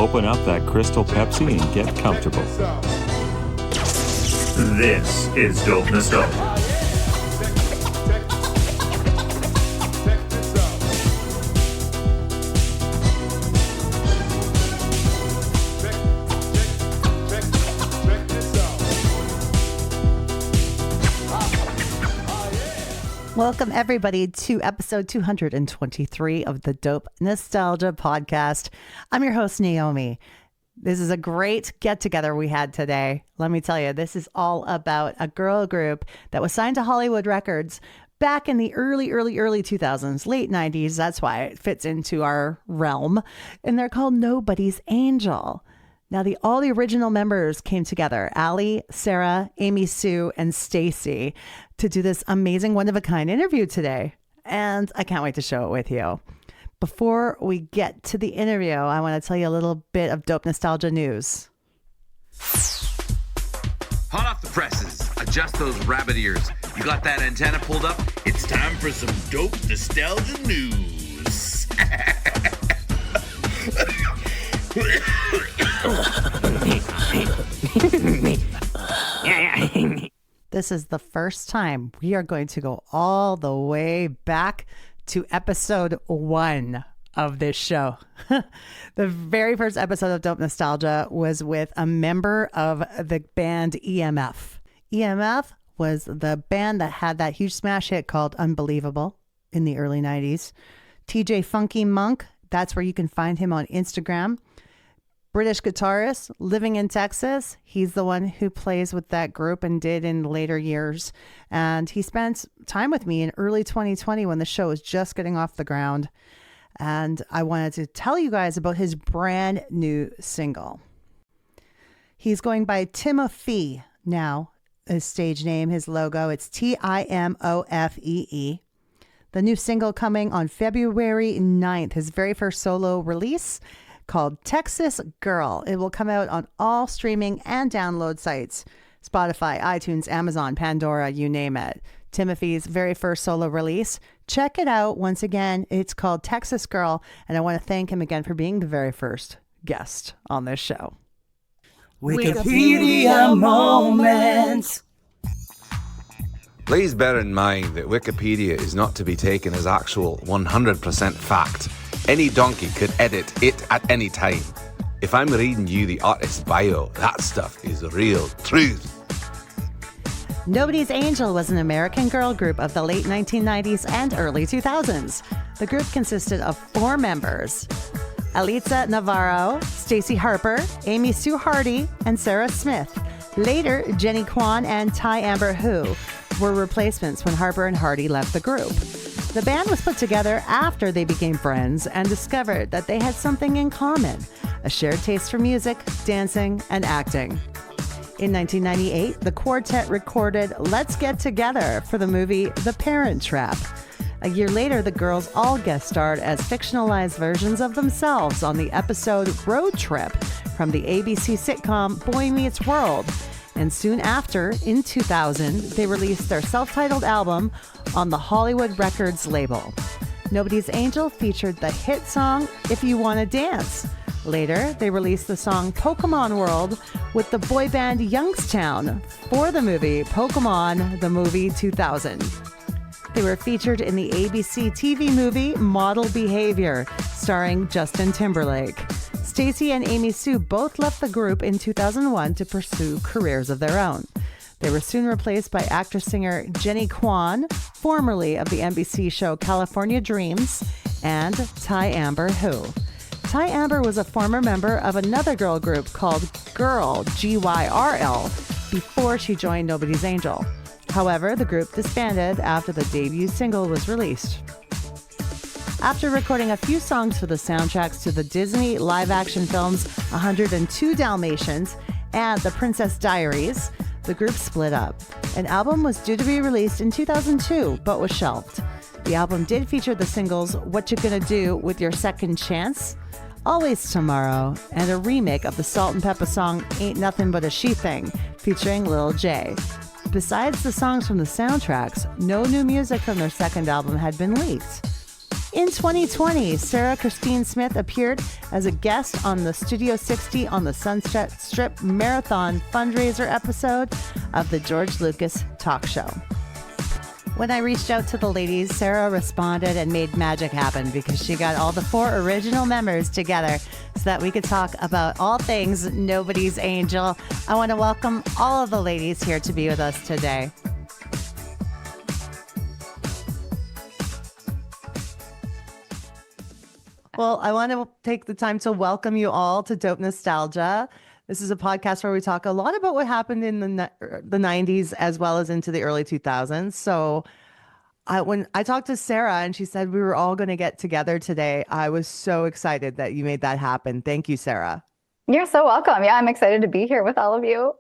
open up that Crystal Pepsi and get comfortable. This is Dope Nostalgia. Welcome, everybody, to episode 223 of the Dope Nostalgia podcast. I'm your host, Naomi. This is a great get-together we had today. Let me tell you, this is all about a girl group that was signed to Hollywood Records back in the early 2000s, late 90s. That's why it fits into our realm. And they're called Nobody's Angel. Now, all the original members came together, Ali, Sarah, Amy Sue, and Stacey, to do this amazing one-of-a-kind interview today. And I can't wait to show it with you. Before we get to the interview, I want to tell you a little bit of Dope Nostalgia news. Hot off the presses. Adjust those rabbit ears. You got that antenna pulled up? It's time for some Dope Nostalgia news. This is the first time we are going to go all the way back to episode 1 of this show. The very first episode of Dope Nostalgia was with a member of the band EMF. EMF was the band that had that huge smash hit called Unbelievable in the early 90s. TJ Funky Monk, that's where you can find him on Instagram. British guitarist living in Texas. He's the one who plays with that group and did in later years. And he spent time with me in early 2020 when the show was just getting off the ground. And I wanted to tell you guys about his brand new single. He's going by Timofee now, his stage name, his logo. It's Timofee. The new single coming on February 9th, his very first solo release, called Texas Girl. It will come out on all streaming and download sites. Spotify, iTunes, Amazon, Pandora, you name it. Timofee's very first solo release. Check it out. Once again, it's called Texas Girl. And I want to thank him again for being the very first guest on this show. Wikipedia moments. Please bear in mind that Wikipedia is not to be taken as actual 100% fact. Any donkey could edit it at any time. If I'm reading you the artist's bio, that stuff is real truth. Nobody's Angel was an American girl group of the late 1990s and early 2000s. The group consisted of 4 members: Alitza Navarro, Stacey Harper, Amy Sue Hardy, and Sarah Smith. Later, Jenny Kwan and Ty Amber Hu were replacements when Harper and Hardy left the group. The band was put together after they became friends and discovered that they had something in common: a shared taste for music, dancing, and acting. In 1998, the quartet recorded Let's Get Together for the movie The Parent Trap. A year later, the girls all guest starred as fictionalized versions of themselves on the episode Road Trip from the ABC sitcom Boy Meets World. And soon after, in 2000, they released their self-titled album on the Hollywood Records label. Nobody's Angel featured the hit song If You Wanna Dance. Later, they released the song Pokemon World with the boy band Youngstown for the movie Pokemon the Movie 2000. They were featured in the ABC TV movie Model Behavior, starring Justin Timberlake. Stacey and Amy Sue both left the group in 2001 to pursue careers of their own. They were soon replaced by actress-singer Jenny Kwan, formerly of the NBC show California Dreams, and Ty Amber Hu. Ty Amber was a former member of another girl group called Girl, G-Y-R-L, before she joined Nobody's Angel. However, the group disbanded after the debut single was released. After recording a few songs for the soundtracks to the Disney live-action films 102 Dalmatians and The Princess Diaries, the group split up. An album was due to be released in 2002, but was shelved. The album did feature the singles What You Gonna Do With Your Second Chance, Always Tomorrow, and a remake of the Salt and Pepper song Ain't Nothing But a She Thing, featuring Lil J. Besides the songs from the soundtracks, no new music from their second album had been leaked. In 2020, Sarah Christine Smith appeared as a guest on the Studio 60 on the Sunset Strip Marathon fundraiser episode of the George Lucas Talk Show. When I reached out to the ladies, Sarah responded and made magic happen because she got all the 4 original members together so that we could talk about all things Nobody's Angel. I want to welcome all of the ladies here to be with us today. Well, I want to take the time to welcome you all to Dope Nostalgia. This is a podcast where we talk a lot about what happened in the 90s as well as into the early 2000s. So when I talked to Sarah and she said we were all going to get together today, I was so excited that you made that happen. Thank you, Sarah. You're so welcome. Yeah, I'm excited to be here with all of you.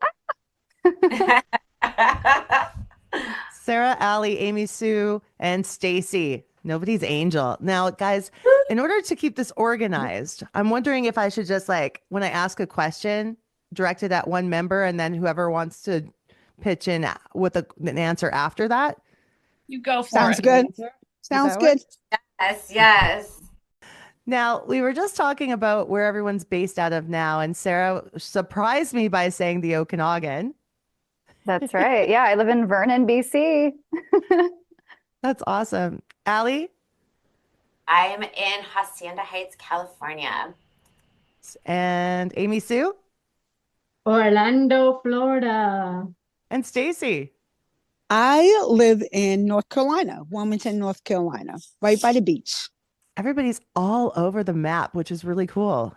Sarah, Allie, Amy Sue, and Stacey. Nobody's Angel. Now, guys, in order to keep this organized, I'm wondering if I should just when I ask a question, direct it at one member and then whoever wants to pitch in with an answer after that. You go for Sounds it. good. Sounds good. Yes. Now, we were just talking about where everyone's based out of now, and Sarah surprised me by saying the Okanagan. That's right. Yeah, I live in Vernon, BC. That's awesome. Allie? I'm in Hacienda Heights, California. And Amy Sue? Orlando, Florida. And Stacey? I live in North Carolina, Wilmington, North Carolina, right by the beach. Everybody's all over the map, which is really cool.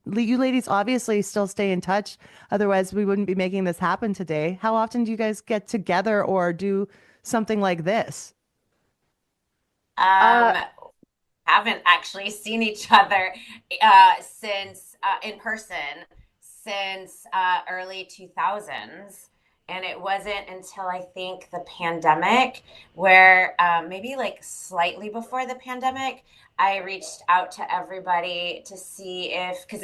You ladies obviously still stay in touch. Otherwise, we wouldn't be making this happen today. How often do you guys get together or do something like this? Haven't actually seen each other since in person since early 2000s. And it wasn't until I think the pandemic where maybe slightly before the pandemic, I reached out to everybody to see if, because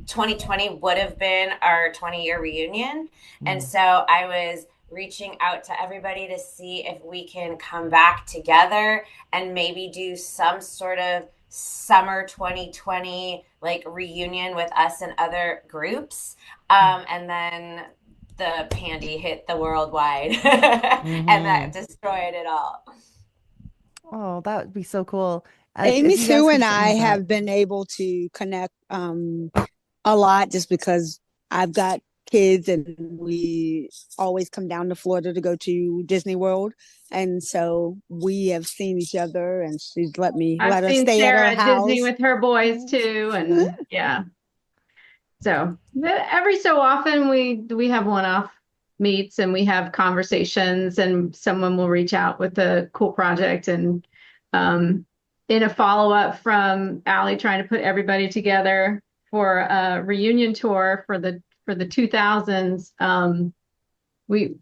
2020 would have been our 20-year reunion. And so I was reaching out to everybody to see if we can come back together and maybe do some sort of summer 2020 reunion with us and other groups. And then the pandy hit the worldwide and that destroyed it all. Oh, that would be so cool. Amy Sue and I have been able to connect a lot just because I've got kids and we always come down to Florida to go to Disney World. And so we have seen each other and she's let us stay Sarah at her house. Disney with her boys too. And yeah. So every so often we have one-off meets and we have conversations and someone will reach out with a cool project. And in a follow-up from Allie trying to put everybody together for a reunion tour for the 2000s, we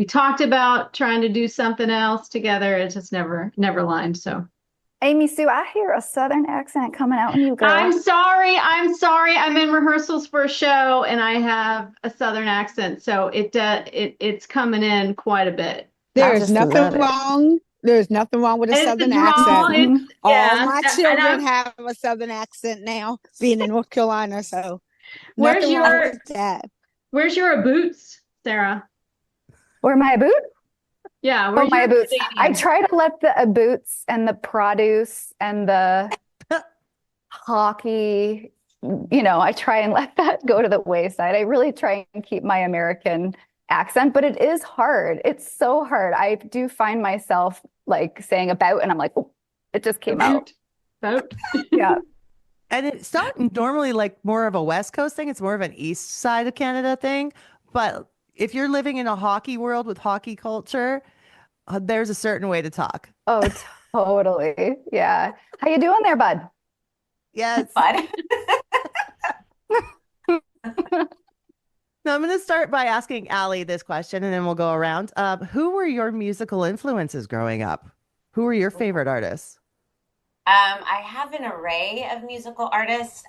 talked about trying to do something else together. It just never lined. So Amy Sue, I hear a Southern accent coming out in you, girl. I'm sorry. I'm in rehearsals for a show and I have a Southern accent. So it's coming in quite a bit. There's nothing wrong. There's nothing wrong with a Southern accent. All my children have a Southern accent now, being in North Carolina. So where's your boots, Sarah? Where my boot? Yeah, my boots. I try to let the boots and the produce and the hockey, I try and let that go to the wayside. I really try and keep my American accent, but it is hard. It's so hard. I do find myself saying about, and I'm like, oh, it just came out. About. Yeah. And it's not normally more of a West Coast thing. It's more of an East side of Canada thing. But if you're living in a hockey world with hockey culture, there's a certain way to talk. Oh, totally. Yeah. How you doing there, bud? Yes. Bud. Now, I'm going to start by asking Allie this question, and then we'll go around. Who were your musical influences growing up? Who were your favorite artists? I have an array of musical artists.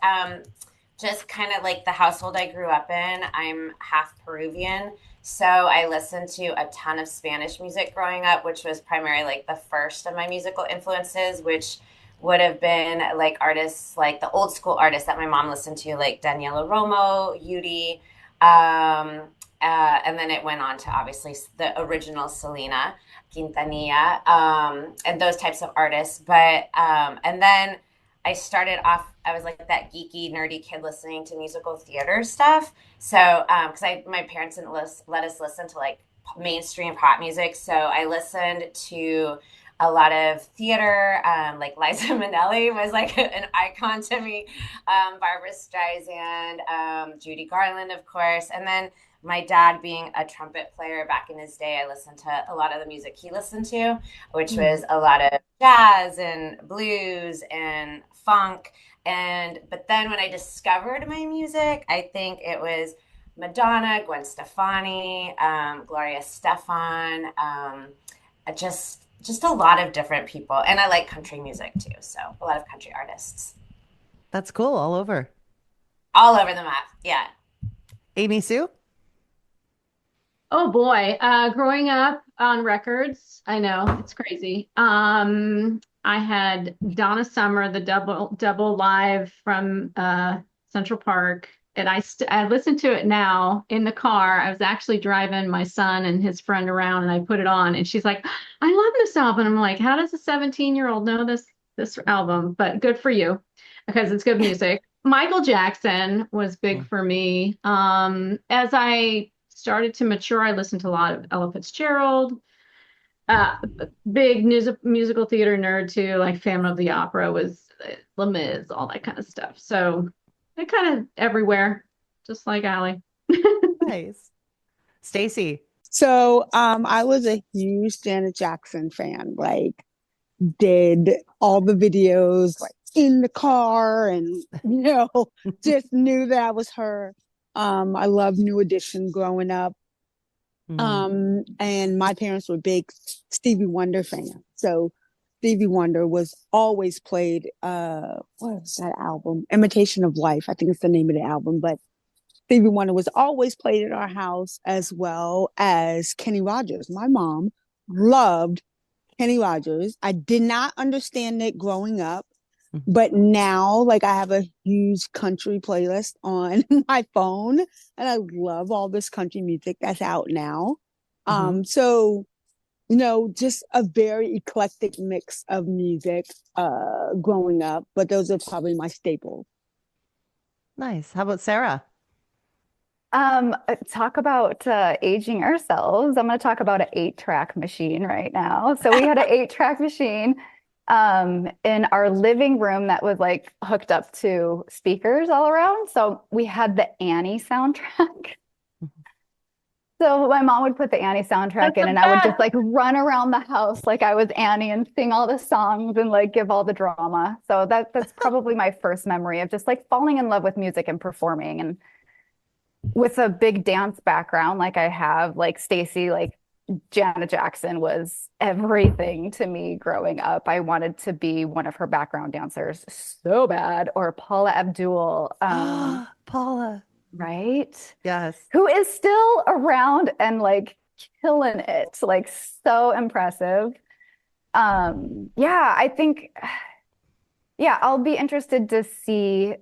Just kind of like the household I grew up in. I'm half Peruvian, so I listened to a ton of Spanish music growing up, which was primarily the first of my musical influences, which would have been like artists, like the old school artists that my mom listened to, like Daniela Romo, Yuri. And then it went on to obviously the original Selena Quintanilla, and those types of artists. But and then I started off, I was like that geeky, nerdy kid listening to musical theater stuff. So, because my parents didn't let us listen to like mainstream pop music. So I listened to a lot of theater, like Liza Minnelli was like an icon to me, Barbara Streisand, Judy Garland, of course. And then my dad being a trumpet player back in his day, I listened to a lot of the music he listened to, which was a lot of jazz and blues and funk. But then when I discovered my music, I think it was Madonna, Gwen Stefani, Gloria Stefan, just a lot of different people. And I like country music too, so a lot of country artists. That's cool. All over. All over the map. Yeah. Amy Sue? Oh boy. Growing up on records, I know it's crazy. I had Donna Summer, the double live from Central Park. And I listen to it now in the car. I was actually driving my son and his friend around, and I put it on, and she's like, "I love this album." I'm like, "How does a 17-year-old know this album?" But good for you, because it's good music. Michael Jackson was big for me. As I started to mature, I listened to a lot of Ella Fitzgerald. Big musical theater nerd too, like Phantom of the Opera was Les Mis, all that kind of stuff. So they're kind of everywhere, just like Allie. Nice. Stacey? So I was a huge Janet Jackson fan, like did all the videos like in the car and just knew that was her. I loved New Edition growing up. And my parents were big Stevie Wonder fans. So Stevie Wonder was always played, what was that album? Imitation of Life, I think it's the name of the album. But Stevie Wonder was always played at our house, as well as Kenny Rogers. My mom loved Kenny Rogers. I did not understand it growing up, but now, like, I have a huge country playlist on my phone, and I love all this country music that's out now. So, just a very eclectic mix of music growing up, but those are probably my staples. Nice. How about Sarah? Talk about aging ourselves. I'm going to talk about an 8-track machine right now. So we had an 8-track machine in our living room that was like hooked up to speakers all around. So we had the Annie soundtrack. So my mom would put the Annie soundtrack in, and I would just like run around the house like I was Annie and sing all the songs and like give all the drama. So that's probably my first memory of just like falling in love with music and performing. And with a big dance background like I have, like Stacey, like Janet Jackson was everything to me growing up. I wanted to be one of her background dancers so bad, or Paula Abdul. Paula. Right? Yes. Who is still around and like killing it. Like so impressive. I think I'll be interested to see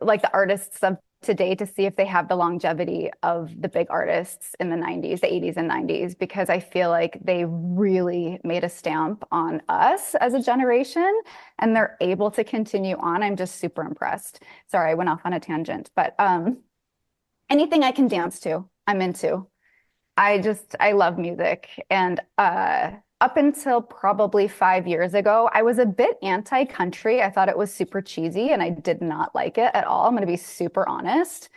like the artists of today, to see if they have the longevity of the big artists in the 90s, the 80s and 90s, because I feel like they really made a stamp on us as a generation, and they're able to continue on. I'm just super impressed. Sorry, I went off on a tangent, but anything I can dance to, I'm into. I love music. And up until probably 5 years ago, I was a bit anti-country. I thought it was super cheesy, and I did not like it at all. I'm going to be super honest.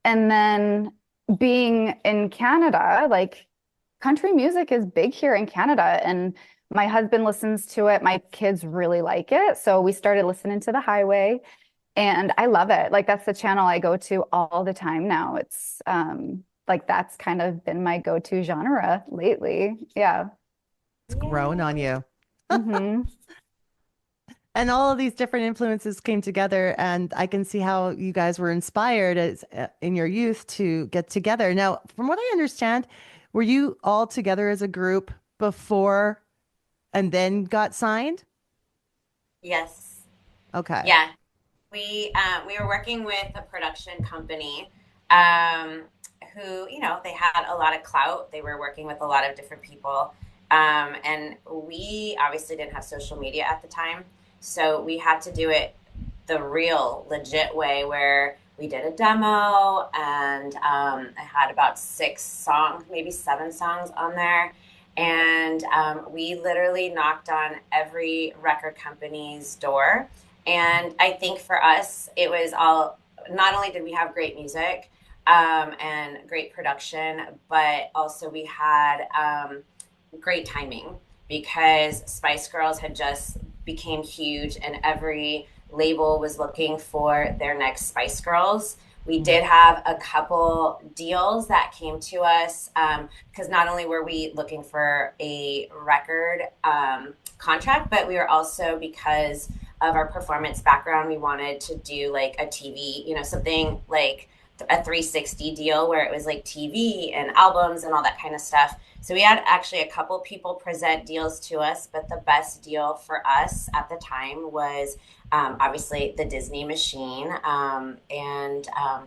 And then being in Canada, like country music is big here in Canada, and my husband listens to it. My kids really like it. So we started listening to The Highway, and I love it. Like that's the channel I go to all the time now. It's like that's kind of been my go-to genre lately. Yeah. It's grown on you. Mm-hmm. And all of these different influences came together, and I can see how you guys were inspired as in your youth to get together. Now, from what I understand, were you all together as a group before and then got signed? Yes. Okay. Yeah. We were working with a production company who, they had a lot of clout. They were working with a lot of different people. And we obviously didn't have social media at the time. So we had to do it the real legit way where we did a demo and I had about 6 songs, maybe 7 songs on there. And we literally knocked on every record company's door. And I think for us, it was all, not only did we have great music and great production, but also we had great timing because Spice Girls had just became huge and every label was looking for their next Spice Girls. We did have a couple deals that came to us because not only were we looking for a record contract, but we were also, because of our performance background, we wanted to do like a TV, something like a 360 deal where it was like TV and albums and all that kind of stuff. So we had actually a couple people present deals to us, but the best deal for us at the time was obviously the Disney machine.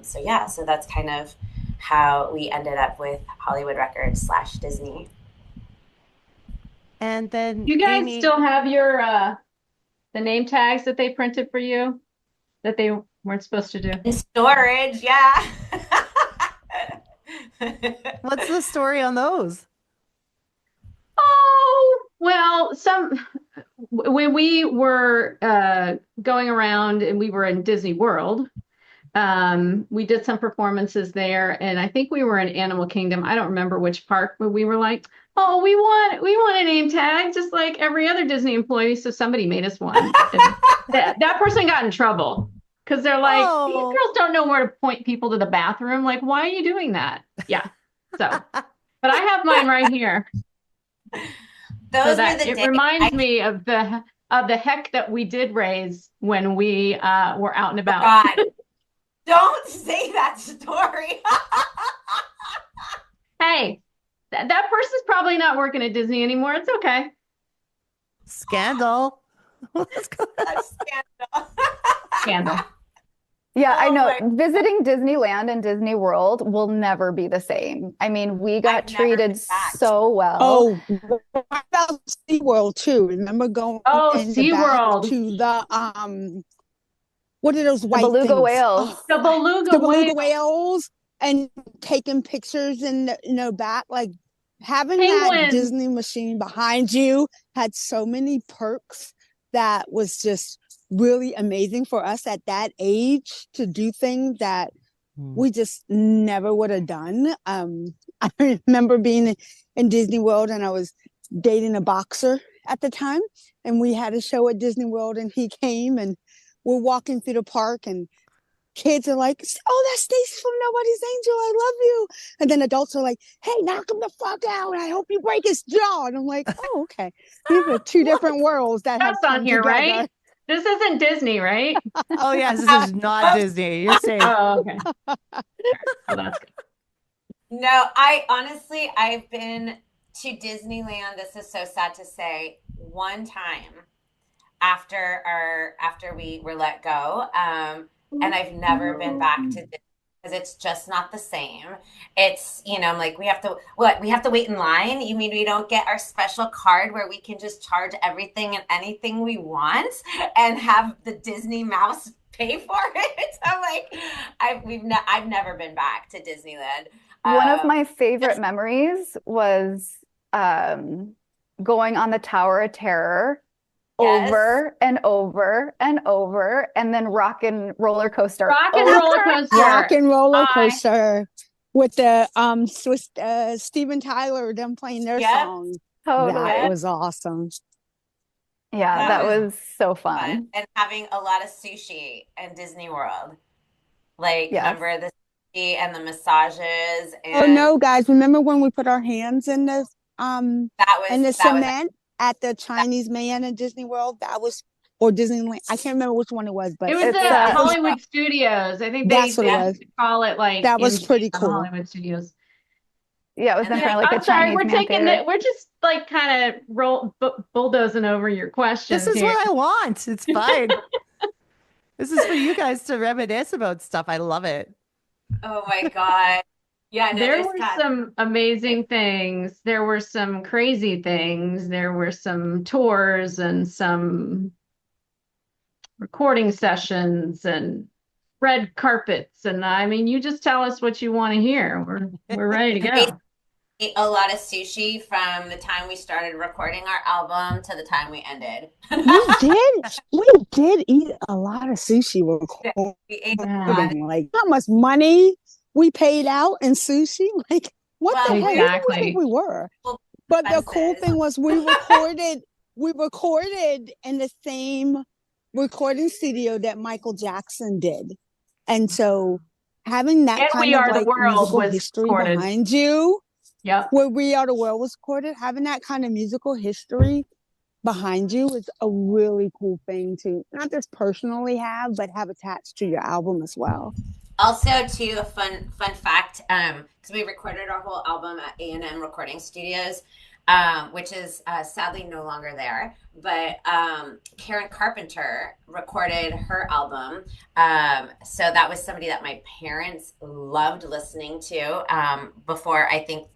So that's kind of how we ended up with Hollywood Records / Disney. And then You guys Amy, still have your the name tags that they printed for you that they weren't supposed to do? In storage, yeah. what's the story on those? Oh, well, when we were going around and we were in Disney World, we did some performances there, and I think we were in Animal Kingdom. I don't remember which park, but we were like, oh, we want a name tag just like every other Disney employee. So somebody made us one. that person got in trouble because they're like, these girls don't know where to point people to the bathroom. Like, why are you doing that? Yeah. So, but I have mine right here. It reminds me of the heck that we did raise when we were out and about. God, don't say that story. Hey, that person's probably not working at Disney anymore. It's okay. Scandal. Scandal. Yeah, I know. Visiting Disneyland and Disney World will never be the same. I mean, we got treated so well. Oh, what about SeaWorld too? Remember going SeaWorld to the what are those white beluga things? whales? Oh, the beluga whales and taking pictures in the back, like having Penguins. that Disney machine behind you had so many perks that was just really amazing for us at that age to do things that we just never would have done. I remember being in Disney World and I was dating a boxer at the time, and we had a show at Disney World and he came and we're walking through the park and kids are like, oh, that's Stacey from Nobody's Angel. I love you. And then adults are like, hey, knock him the fuck out. I hope you break his jaw. And I'm like, oh, okay. These are two different worlds that have come on here, together. right? This isn't Disney, right? Oh, yes, this is not Disney. You're safe. Oh, okay. Well, that's good. No, I've been to Disneyland. This is so sad to say. One time after we were let go, and I've never been back to Disney because it's just not the same. It's, I'm like, we have to wait in line? You mean we don't get our special card where we can just charge everything and anything we want and have the Disney mouse pay for it? I'm like, I've never been back to Disneyland. One of my favorite memories was going on the Tower of Terror over and over and over, and then Rock and Roller Coaster. Rock and Roller Coaster with the Steven Tyler, them playing their song. Totally. That was awesome. Yeah, that was so fun. And having a lot of sushi in Disney World. Like, remember the sushi and the massages? And oh no, guys! Remember when we put our hands in the cement at the Chinese man in Disney World? Or Disneyland. I can't remember which one it was, but it was the Hollywood Studios. I think that's what it was. Call it like that was pretty cool. Hollywood Studios. Yeah, it was And in then- front of like I'm a sorry, Chinese we're man taking theater. it. We're just like kind of bulldozing over your questions. This is here. what I want. It's fine. This is for you guys to reminisce about stuff. I love it. Oh my God. Yeah, no, There there's were got some amazing things. There were some crazy things. There were some tours and some recording sessions and red carpets. And I mean, you just tell us what you want to hear. We're ready to go. ate a lot of sushi from the time we started recording our album to the time we ended. We did eat a lot of sushi recording. We ate a lot. Like how much money we paid out in sushi? Like what the Well, hell? Who do you think we were? But the cool expenses. thing was we recorded in the same recording studio that Michael Jackson did. And so having that And kind We of Are the like World musical was history recorded. behind you, Yep. where We Are the World was recorded, having that kind of musical history behind you is a really cool thing to not just personally have, but have attached to your album as well. Also, too, a fun fact, because we recorded our whole album at A&M Recording Studios, which is sadly no longer there. But Karen Carpenter recorded her album. So that was somebody that my parents loved listening to before I think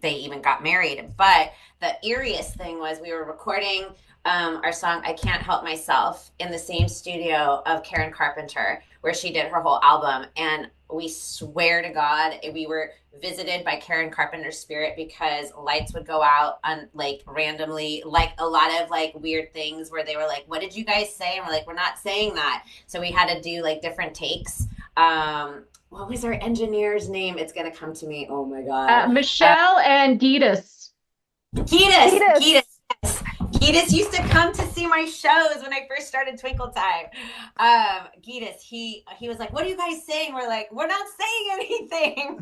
they even got married. But the eeriest thing was we were recording our song I Can't Help Myself in the same studio of Karen Carpenter, where she did her whole album. And we swear to God, we were visited by Karen Carpenter's spirit because lights would go out on like randomly, like a lot of like weird things where they were like, what did you guys say? And we're like, we're not saying that. So we had to do like different takes. What was our engineer's name? It's going to come to me. Oh my God. Michelle and Gitas. Gitas. Yes. Gitas used to come to see my shows when I first started Twinkle Time. Gitas, he was like, what are you guys saying? We're like, we're not saying anything.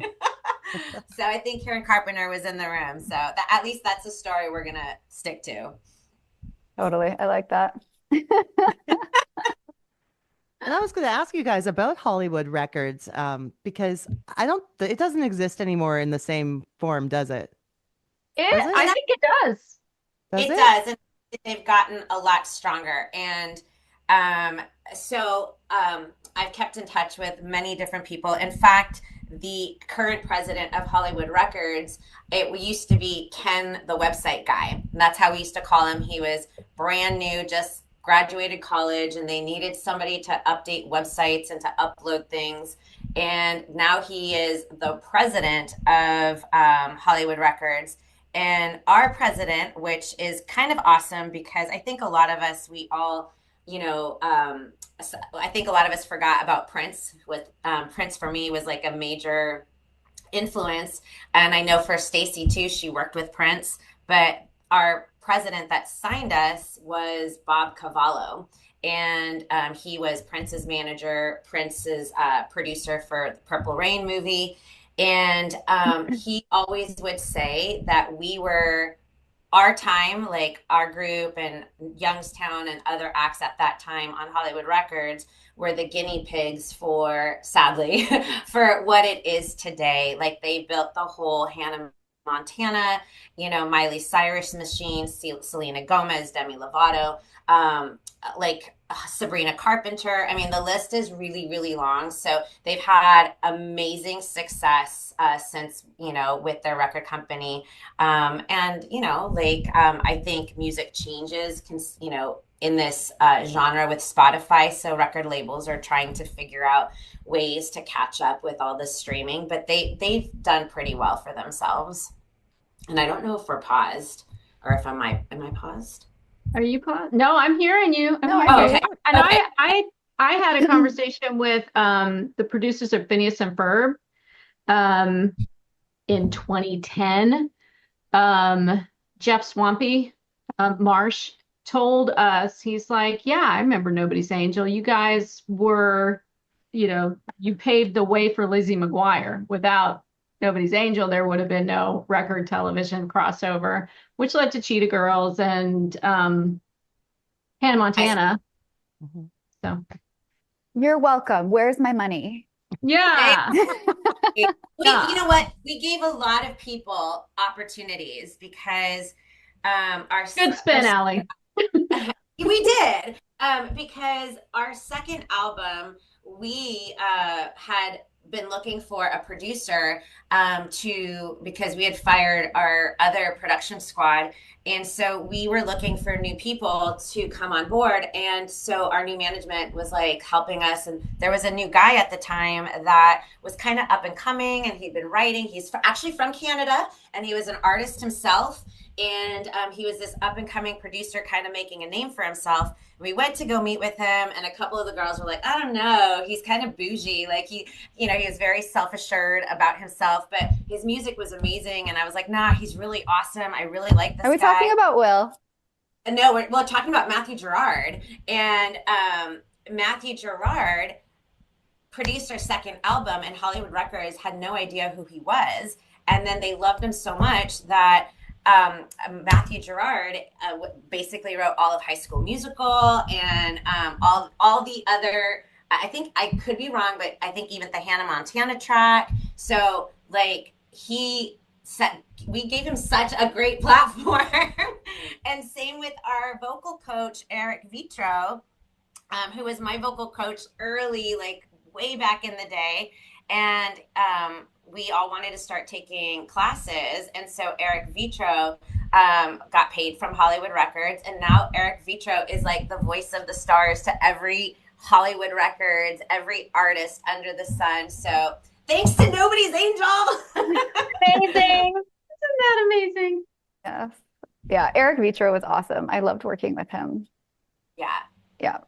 So I think Karen Carpenter was in the room. So at least that's a story we're going to stick to. Totally. I like that. And I was going to ask you guys about Hollywood Records because it doesn't exist anymore in the same form, does it? I think it does. It does. And they've gotten a lot stronger. And so I've kept in touch with many different people. In fact, the current president of Hollywood Records, it used to be Ken, the website guy. And that's how we used to call him. He was brand new, just graduated college, and they needed somebody to update websites and to upload things. And now he is the president of Hollywood Records. And our president, which is kind of awesome because I think a lot of us, we all, I think a lot of us forgot about Prince. With Prince for me was like a major influence. And I know for Stacey too, she worked with Prince, but our president that signed us was Bob Cavallo. And he was Prince's manager, Prince's producer for the Purple Rain movie. And he always would say that we were our time, like our group and Youngstown and other acts at that time on Hollywood Records were the guinea pigs for, sadly, for what it is today. Like they built the whole Hannah Montana, Miley Cyrus machine, Selena Gomez, Demi Lovato, Sabrina Carpenter. I mean, the list is really, really long. So they've had amazing success since, with their record company. I think music changes, in this genre with Spotify. So record labels are trying to figure out ways to catch up with all this streaming, but they've done pretty well for themselves. And I don't know if we're paused or if am I paused? Are you paused? No, I'm hearing you. Okay. And I had a conversation with the producers of Phineas and Ferb in 2010. Jeff Swampy Marsh told us, he's like, yeah, I remember Nobody's Angel. You guys were, you paved the way for Lizzie McGuire. Without Nobody's Angel, there would have been no record television crossover, which led to Cheetah Girls and Hannah Montana. So You're welcome. Where's my money? Yeah. You know what? We gave a lot of people opportunities because our Good spin, Allie. we did because our second album we had been looking for a producer because we had fired our other production squad, and so we were looking for new people to come on board. And so our new management was like helping us, and there was a new guy at the time that was kind of up and coming, and he'd been writing. He's actually from Canada, and he was an artist himself, and he was this up and coming producer kind of making a name for himself. We went to go meet with him, and a couple of the girls were like, I don't know, he's kind of bougie, like he was very self-assured about himself, but his music was amazing. And I was like, nah, he's really awesome, I really like this guy. Are we talking about Will? No, we're talking about Matthew Gerard. And Matthew Gerard produced our second album, and Hollywood Records had no idea who he was. And then they loved him so much that Matthew Gerard basically wrote all of High School Musical and all the other. I think I could be wrong, but I think even the Hannah Montana track. So like we gave him such a great platform. And same with our vocal coach Eric Vitro, who was my vocal coach early, like way back in the day, and we all wanted to start taking classes. And so Eric Vitro got paid from Hollywood Records. And now Eric Vitro is like the voice of the stars to every Hollywood Records, every artist under the sun. So thanks to Nobody's Angel. Amazing. Isn't that amazing? Yes. Yeah. Eric Vitro was awesome. I loved working with him. Yeah. Yeah.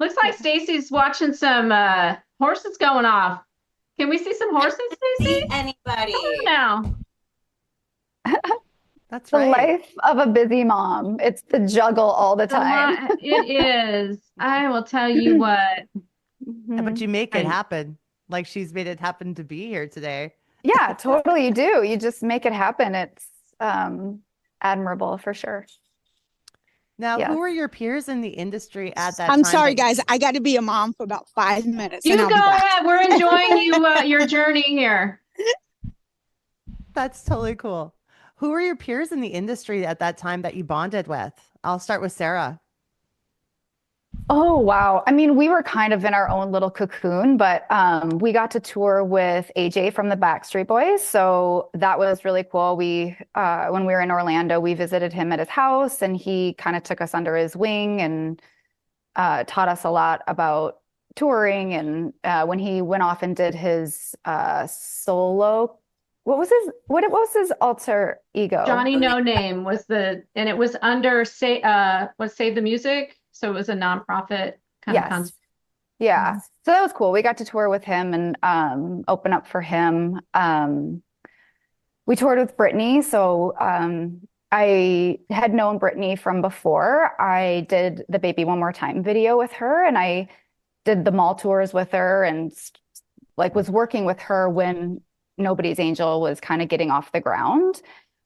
Looks like Stacey's watching some horses going off. Can we see some horses, Stacey? Anybody? Now. That's The right. life of a busy mom. It's the juggle all the time. It is. I will tell you what. Yeah, but you make it happen. Like she's made it happen to be here today. Yeah, totally. You do. You just make it happen. It's admirable for sure. Now, Yes. who were your peers in the industry at that I'm time? sorry, guys. I got to be a mom for about 5 minutes. You and I'll go be back. ahead. We're enjoying your journey here. That's totally cool. Who were your peers in the industry at that time that you bonded with? I'll start with Sarah. Oh, wow. I mean, we were kind of in our own little cocoon, but we got to tour with AJ from the Backstreet Boys. So that was really cool. When we were in Orlando, we visited him at his house, and he kind of took us under his wing and taught us a lot about touring. And when he went off and did his solo, what was his alter ego? Johnny No Name and it was under Save the Music. So it was a nonprofit kind of concept. Yeah. So that was cool. We got to tour with him and open up for him. We toured with Britney. So I had known Britney from before. I did the Baby One More Time video with her, and I did the mall tours with her, and was working with her when Nobody's Angel was kind of getting off the ground.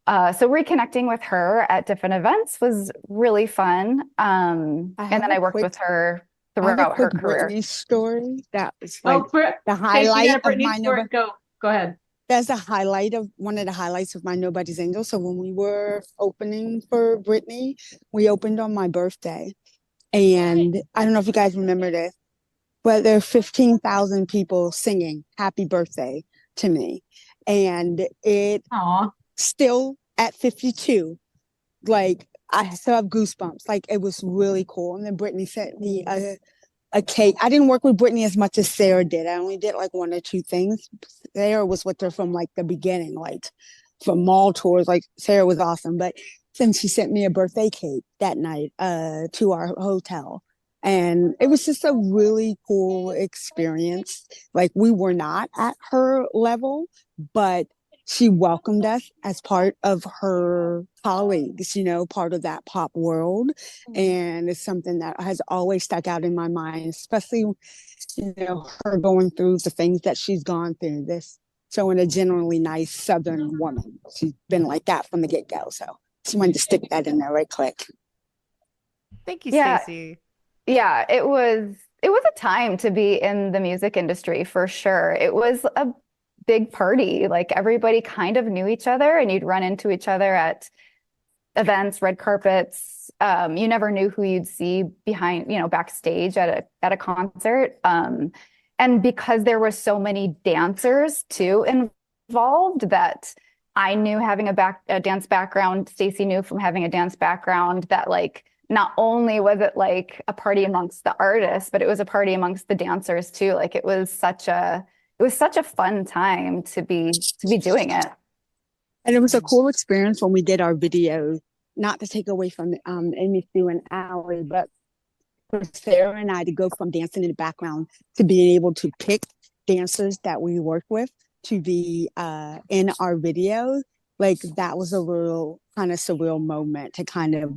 So reconnecting with her at different events was really fun. And then I worked with her I have a throughout her quick career. Britney story. That was Oh, like the Stacey, you had highlight a of Britney my story. Nobody. Go ahead. That's a highlight of one of the highlights of my Nobody's Angel. So when we were opening for Britney, we opened on my birthday. And I don't know if you guys remember this, but there are 15,000 people singing happy birthday to me. And it still at 52, like I still have goosebumps. Like it was really cool. And then Britney sent me a cake. I didn't work with Britney as much as Sarah did. I only did like one or two things. Sarah was with her from like the beginning, like from mall tours. Like Sarah was awesome. But then she sent me a birthday cake that night to our hotel. And it was just a really cool experience. Like we were not at her level, but she welcomed us as part of her colleagues, you know, part of that pop world. And it's something that has always stuck out in my mind, especially, you know, her going through the things that she's gone through. This showing a generally nice Southern woman. She's been like that from the get-go. So just wanted to stick that in there right quick. Thank you, Yeah. Stacey. Yeah, it was a time to be in the music industry for sure. It was a big party. Like everybody kind of knew each other and you'd run into each other at events, red carpets. You never knew who you'd see behind, you know, backstage at a concert. And because there were so many dancers too involved, that I knew having a dance background, Stacey knew from having a dance background, that like not only was it like a party amongst the artists, but it was a party amongst the dancers too. Like it was such a fun time to be doing it. And it was a cool experience when we did our video, not to take away from Amy, Sue, and Allie, but for Sarah and I to go from dancing in the background to being able to pick dancers that we work with to be in our videos. Like that was a real kind of surreal moment to kind of,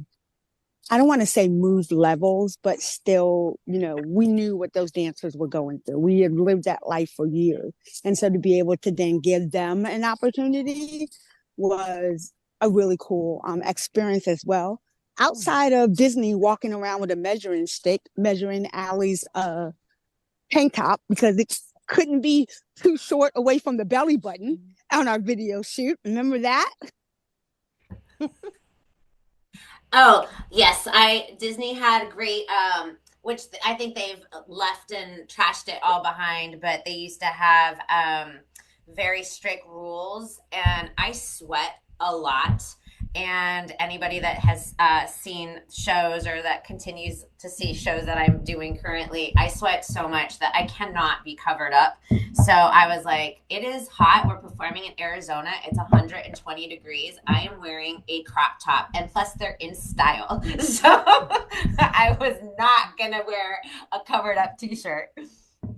I don't want to say move levels, but still, you know, we knew what those dancers were going through. We had lived that life for years. And so to be able to then give them an opportunity was a really cool experience as well. Outside of Disney walking around with a measuring stick, measuring Allie's tank top because it couldn't be too short away from the belly button on our video shoot. Remember that? Oh, yes. Disney had great, which I think they've left and trashed it all behind, but they used to have very strict rules, and I sweat a lot. And anybody that has seen shows or that continues to see shows that I'm doing currently, I sweat so much that I cannot be covered up. So I was like, it is hot. We're performing in Arizona. It's 120 degrees. I am wearing a crop top, and plus they're in style. So I was not going to wear a covered up t-shirt.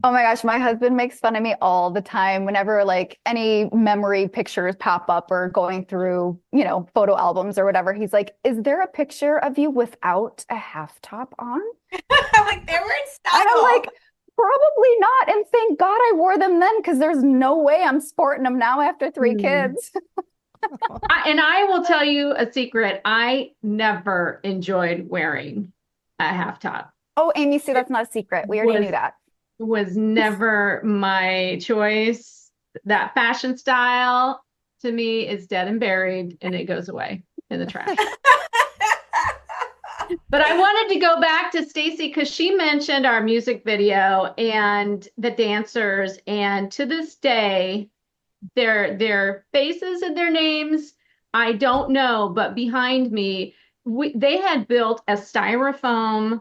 Oh my gosh, my husband makes fun of me all the time whenever like any memory pictures pop up or going through, you know, photo albums or whatever. He's like, is there a picture of you without a half top on? I'm like, they were in style. And I'm like, probably not. And thank God I wore them then, because there's no way I'm sporting them now after 3 kids. And I will tell you a secret. I never enjoyed wearing a half top. Oh, Amy, see, that's not a secret. We already knew that. Was never my choice. That fashion style to me is dead and buried, and it goes away in the trash. But I wanted to go back to Stacey because she mentioned our music video and the dancers, and to this day, their faces and their names I don't know, but behind me, they had built a styrofoam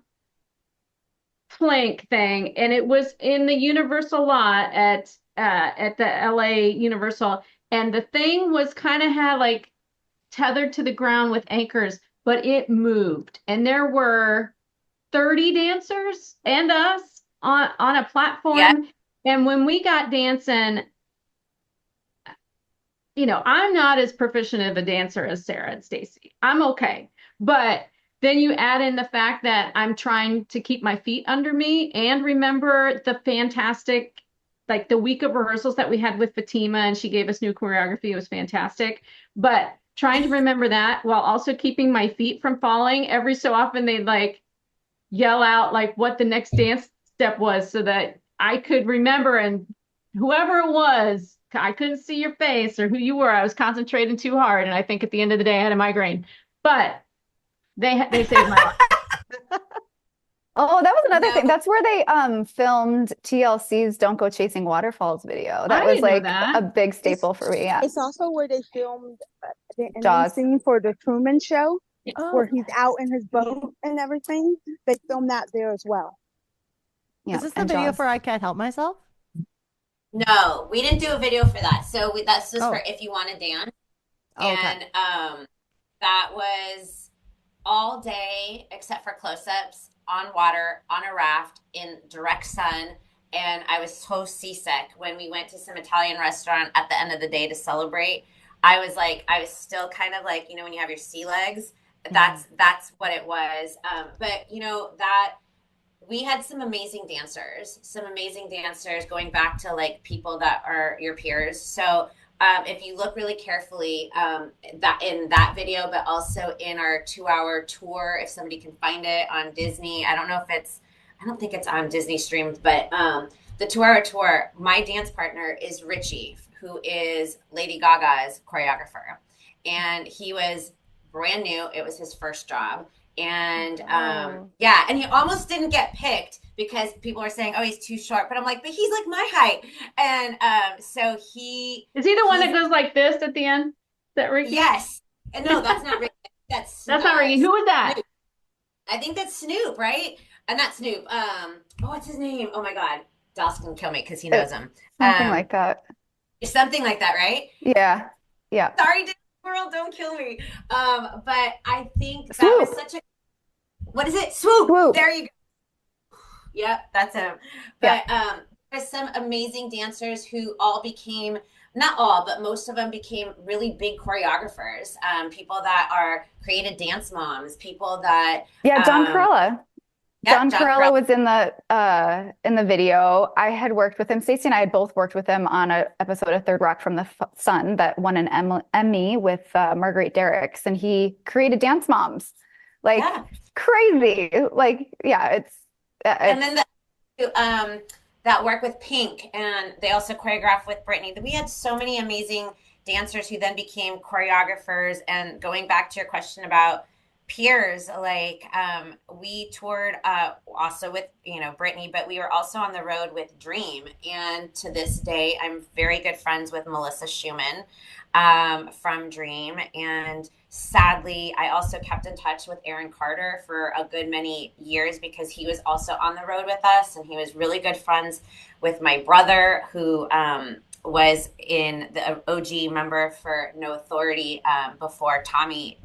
plank thing, and it was in the Universal lot at the LA Universal, and the thing was kind of had like tethered to the ground with anchors, but it moved, and there were 30 dancers and us on a platform. Yeah. And when we got dancing, you know, I'm not as proficient of a dancer as Sarah and Stacey. I'm okay, but then you add in the fact that I'm trying to keep my feet under me and remember the fantastic, like the week of rehearsals that we had with Fatima, and she gave us new choreography. It was fantastic. But trying to remember that while also keeping my feet from falling. Every so often they'd like yell out like what the next dance step was so that I could remember, and whoever it was, I couldn't see your face or who you were. I was concentrating too hard, and I think at the end of the day I had a migraine. But they saved my life. Oh, that was another thing. That's where they filmed TLC's "Don't Go Chasing Waterfalls" video. That was like a big staple for me. Yeah. It's also where they filmed the ending Jaws. scene for the Truman Show, Oh. where he's out in his boat and everything. They filmed that there as well. Yeah, Is this the video for I Can't Help Myself? No, we didn't do a video for that. So that's just Oh. for If You Want to Dance. Oh, okay. And that was all day except for close-ups on water, on a raft, in direct sun. And I was so seasick when we went to some Italian restaurant at the end of the day to celebrate. I was still kind of like, when you have your sea legs, that's what it was. But that we had some amazing dancers going back to like people that are your peers. So if you look really carefully, that in that video, but also in our 2-hour tour, if somebody can find it on Disney, I don't think it's on Disney streamed, but the 2-hour tour, my dance partner is Richie, who is Lady Gaga's choreographer. And he was brand new. It was his first job. And and he almost didn't get picked because people were saying, oh, he's too short. But I'm like, but he's like my height. And so Is he the one that goes like this at the end? Is that Ricky? Yes. And no, that's not Ricky. That's not Ricky. Who was that? Snoop. I think that's Snoop, right? And not Snoop. What's his name? Oh my God. Dallas can kill me because he knows him. Something like that. Something like that, right? Yeah. Yeah. Sorry, Disney World, don't kill me. But I think that was such a, what is it? Swoop. There you go. Yep, that's him. But there's some amazing dancers who all became, not all, but most of them became really big choreographers. People that are creative dance moms, people that John Corella. John Corella was in the video. I had worked with him. Stacey and I had both worked with him on an episode of Third Rock from the Sun that won an Emmy with Marguerite Derricks, and he created Dance Moms. Like crazy. Like, it's and then that work with Pink, and they also choreographed with Britney. We had so many amazing dancers who then became choreographers. And going back to your question about peers, like we toured also with Britney, but we were also on the road with Dream, and to this day I'm very good friends with Melissa Schumann from Dream, and sadly I also kept in touch with Aaron Carter for a good many years because he was also on the road with us, and he was really good friends with my brother, who was in the OG member for No Authority before Tommy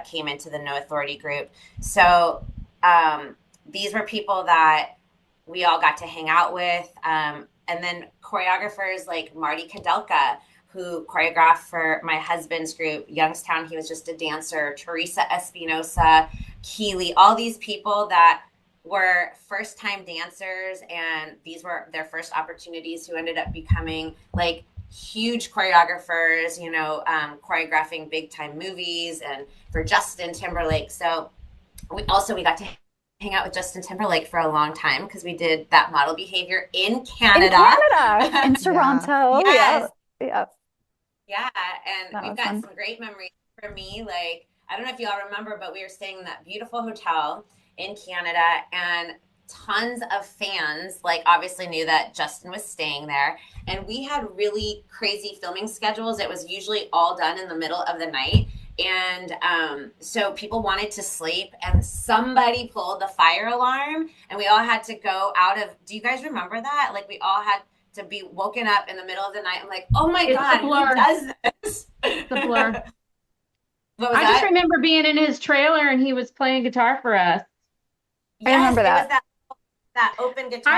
came into the No Authority group. So these were people that we all got to hang out with. And then choreographers like Marty Kadelka, who choreographed for my husband's group, Youngstown. He was just a dancer. Teresa Espinosa, Keeley, all these people that were first-time dancers, and these were their first opportunities, who ended up becoming like huge choreographers, choreographing big-time movies and for Justin Timberlake. So we got to hang out with Justin Timberlake for a long time because we did that model behavior in Canada. In Toronto. Yes. Yeah. Yeah, and That we've was got fun. some great memories. For me, like, I don't know if y'all remember, but we were staying in that beautiful hotel in Canada, and tons of fans like obviously knew that Justin was staying there, and we had really crazy filming schedules. It was usually all done in the middle of the night, and so people wanted to sleep, and somebody pulled the fire alarm, and we all had to go out of, do you guys remember that? Like, we all had to be woken up in the middle of the night. I'm like, oh my God, who does this? It's a blur. What was I that? just remember being in his trailer and he was playing guitar for us. Yes, I remember that. It was that open guitar.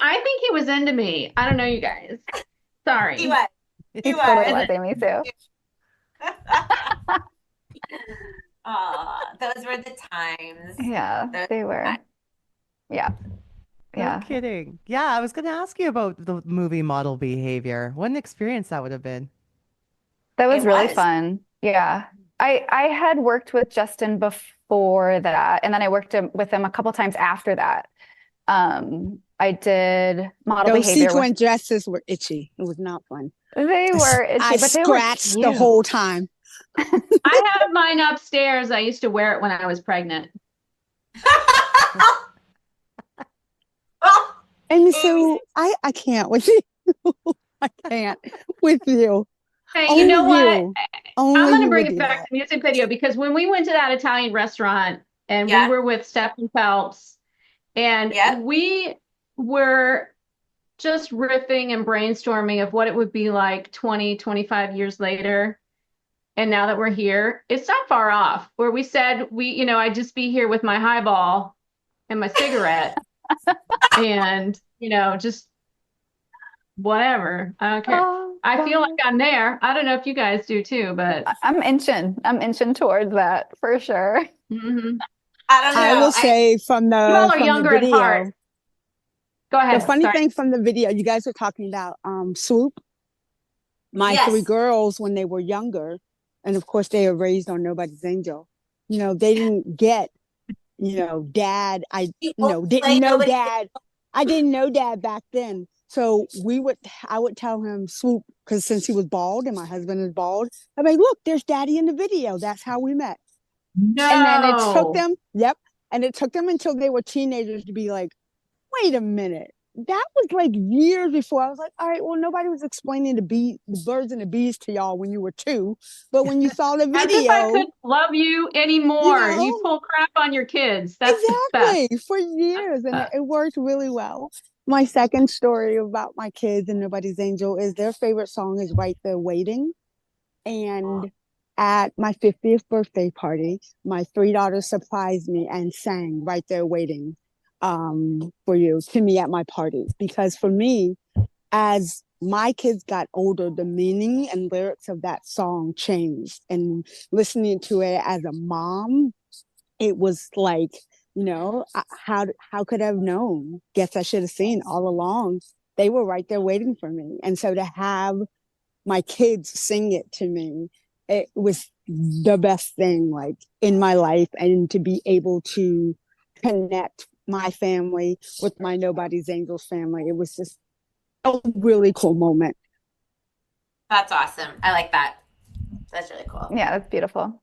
I think he was into me. I don't know, you guys. Sorry. He was. He totally was, Amy, too. Those were the times. Yeah, they were. Yeah. No kidding. Yeah, I was going to ask you about the movie model behavior. What an experience that would have been. That was It really was. fun. Yeah. I had worked with Justin before that, and then I worked with him a couple times after that. I did model Those behavior sequin dresses were itchy. It was not fun. They were itchy, I but they scratched were the cute. whole time. I have mine upstairs. I used to wear it when I was pregnant. And so I can't with you. I can't with you. Hey, you know what? Only I'm going to you bring would it do back that. to music video, because when we went to that Italian restaurant and Yeah. we were with Stephen Phelps, and Yep. we were just riffing and brainstorming of what it would be like 20, 25 years later. And now that we're here, it's not far off, where we said I'd just be here with my highball and my cigarette and, just whatever. I don't care. I feel like I'm there. I don't know if you guys do too, but I'm inching towards that for sure. Mhm. I don't know. I will say from You all the are younger at video, heart. Go ahead. the funny Sorry. thing from the video, you guys were talking about Swoop. My Yes. 3 girls, when they were younger, and of course they were raised on Nobody's Angel, they didn't get, dad. I didn't know dad. I didn't know dad back then. So I would tell him Swoop, because since he was bald and my husband is bald, I'm like, look, there's daddy in the video. That's how we met. No. And then it took them, and it took them until they were teenagers to be like, wait a minute. That was like years before. I was like, all right, well, nobody was explaining the birds and the bees to y'all when you were 2. But when you saw the As if I video, could love you anymore. You pull crap on your kids. That's exactly, for years. And it worked really well. My second story about my kids and Nobody's Angel is their favorite song is Right There Waiting. And at my 50th birthday party, my 3 daughters surprised me and sang Right There Waiting for you to me at my party. Because for me, as my kids got older, the meaning and lyrics of that song changed. And listening to it as a mom, it was like, how could I have known? Guess I should have seen all along. They were right there waiting for me. And so to have my kids sing it to me, it was the best thing like in my life. And to be able to connect my family with my Nobody's Angels family, it was just a really cool moment. That's awesome. I like that. That's really cool. Yeah, that's beautiful.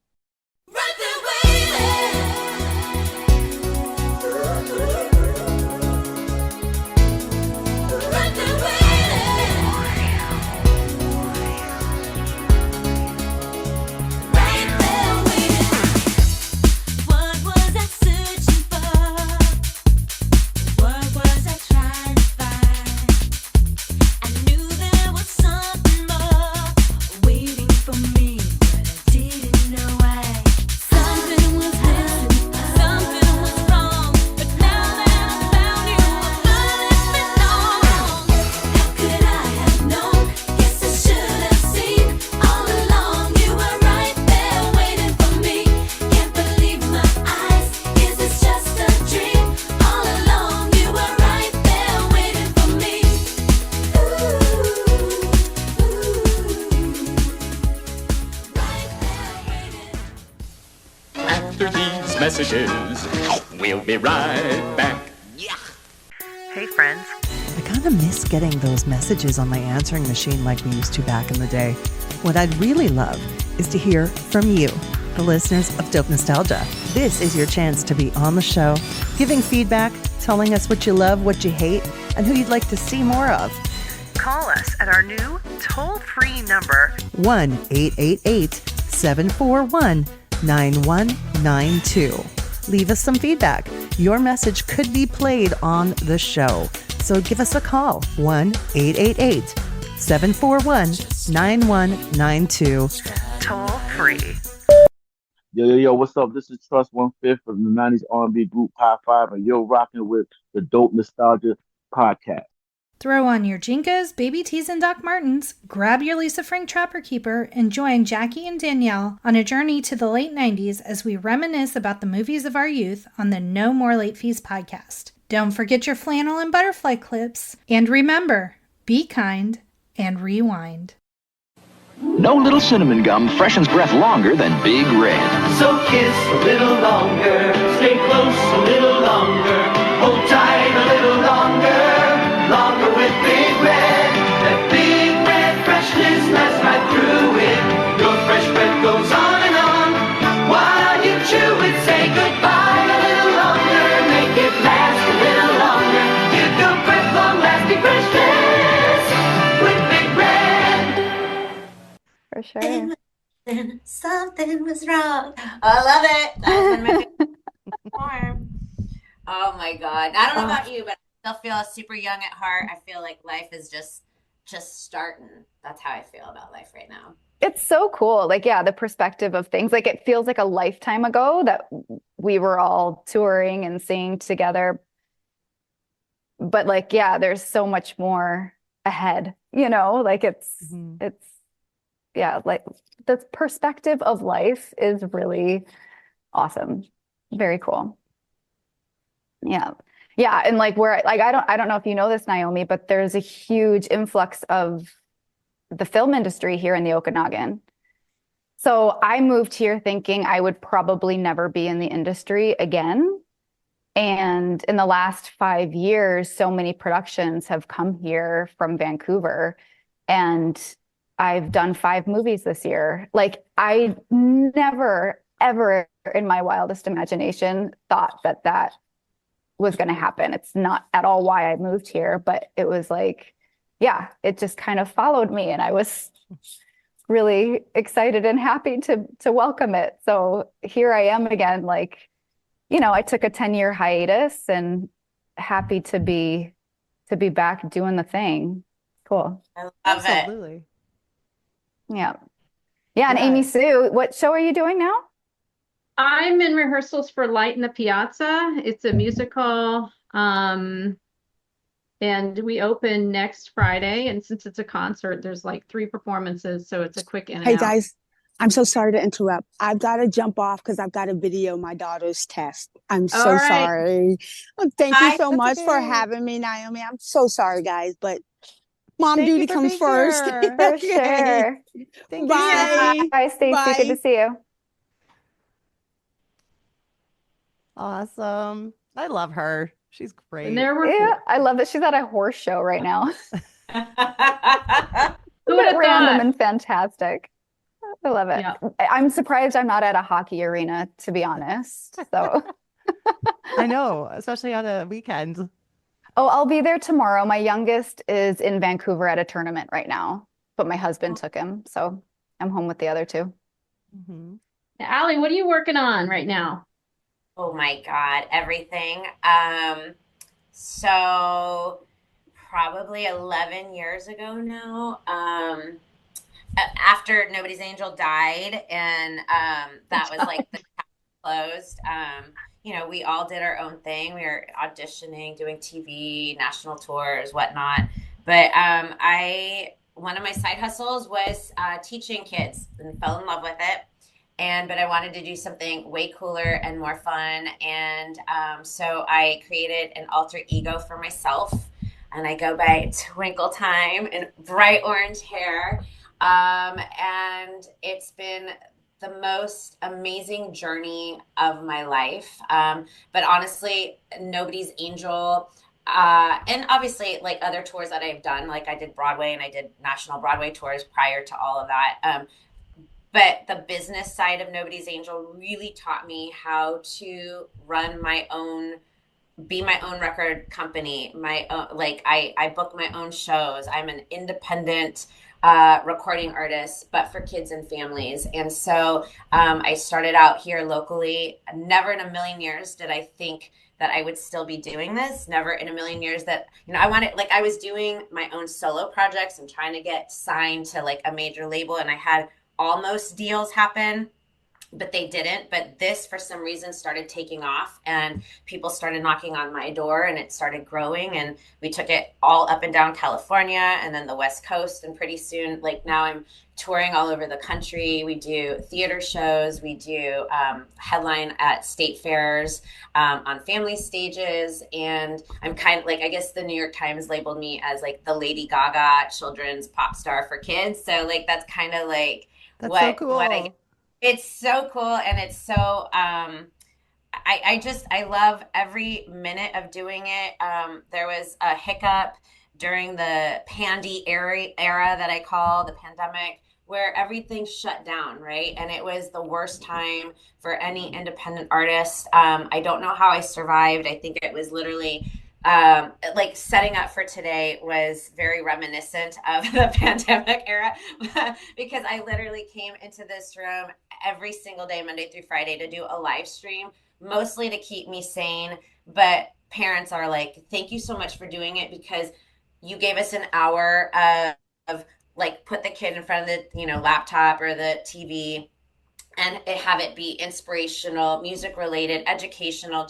Messages. We'll be right back. Hey, friends. I kind of miss getting those messages on my answering machine like we used to back in the day. What I'd really love is to hear from you, the listeners of Dope Nostalgia. This is your chance to be on the show, giving feedback, telling us what you love, what you hate, and who you'd like to see more of. Call us at our new toll-free number, 1-888-741-9192. Leave us some feedback. Your message could be played on the show. So give us a call, 1-888-741-9192. Toll free. Yo, what's up? This is Trust 1/5 from the 90s R&B group High Five, and you're rocking with the Dope Nostalgia podcast. Throw on your Jinkas, Baby Tees, and Doc Martens, grab your Lisa Frank Trapper Keeper, and join Jackie and Danielle on a journey to the late 90s as we reminisce about the movies of our youth on the No More Late Fees podcast. Don't forget your flannel and butterfly clips. And remember, be kind and rewind. No little cinnamon gum freshens breath longer than Big Red. So kiss a little longer, stay close a little longer, hold tight a little longer, longer with Big Red. That Big Red freshness lasts right through it. Your fresh breath goes on and on. While you chew it, say goodbye a little longer, make it last a little longer. Give your breath long-lasting freshness with Big Red. For sure. Something was wrong. I love it. That was one of my favorite form. Oh my God. I don't know about you, but I still feel super young at heart. I feel like life is just starting. That's how I feel about life right now. It's so cool. Like, yeah, the perspective of things. Like, it feels like a lifetime ago that we were all touring and singing together. But like, yeah, there's so much more ahead, like it's yeah, like the perspective of life is really awesome. Very cool. Yeah. Yeah. And like I don't know if you know this, Naomi, but there's a huge influx of the film industry here in the Okanagan. So I moved here thinking I would probably never be in the industry again. And in the last 5 years, so many productions have come here from Vancouver, and I've done 5 movies this year. Like, I never, ever in my wildest imagination thought that was going to happen. It's not at all why I moved here, but it was like, yeah, it just kind of followed me, and I was really excited and happy to welcome it. So here I am again, like, I took a 10-year hiatus and happy to be back doing the thing. Cool. I love Absolutely. it. Yeah. Yeah. And Amy Sue, what show are you doing now? I'm in rehearsals for Light in the Piazza. It's a musical. And we open next Friday. And since it's a concert, there's like 3 performances. So it's a quick in and Hey out. guys, I'm so sorry to interrupt. I've got to jump off because I've got to video my daughter's test. I'm so sorry. Oh, thank you so much for having me, Naomi. I'm so sorry, guys, but mom duty comes first. For sure. Bye. Bye, Stacey. Bye. Good to see you. Awesome. I love her. She's great. And there were I love that she's at a horse show right now. Who would have Random thought? and fantastic. I love it. Yeah. I'm surprised I'm not at a hockey arena, to be honest. So I know, especially on a weekend. Oh, I'll be there tomorrow. My youngest is in Vancouver at a tournament right now, but my husband took him, so I'm home with the other 2. Mm-hmm. Allie, what are you working on right now? Oh my God, everything. So probably 11 years ago now, after Nobody's Angel died, and that was like the closed. We all did our own thing. We were auditioning, doing TV, national tours, whatnot. But one of my side hustles was teaching kids, and fell in love with it. But I wanted to do something way cooler and more fun. And so I created an alter ego for myself. And I go by Twinkle Time and bright orange hair. And it's been the most amazing journey of my life. But honestly, Nobody's Angel, and obviously like other tours that I've done, like I did Broadway and I did national Broadway tours prior to all of that. But the business side of Nobody's Angel really taught me how to run my own, be my own record company. My own, like I book my own shows. I'm an independent recording artist, but for kids and families. And so I started out here locally. Never in a million years did I think that I would still be doing this. Never in a million years that, I wanted, like I was doing my own solo projects and trying to get signed to like a major label, and I had almost deals happen. but they didn't. But this, for some reason, started taking off, and people started knocking on my door, and it started growing. And we took it all up and down California and then the West Coast. And pretty soon, like now I'm touring all over the country. We do theater shows. We do headline at state fairs, on family stages. And I'm kind of like, I guess the New York Times labeled me as like the Lady Gaga children's pop star for kids. So like, that's kind of like That's what, so cool. it's so cool. And it's so, I love every minute of doing it. There was a hiccup during the pandy era that I call the pandemic, where everything shut down, right? And it was the worst time for any independent artist. I don't know how I survived. I think it was literally like setting up for today was very reminiscent of the pandemic era because I literally came into this room every single day, Monday through Friday, to do a live stream, mostly to keep me sane. But parents are like, thank you so much for doing it, because you gave us an hour of like, put the kid in front of the, laptop or the TV and have it be inspirational, music related, educational,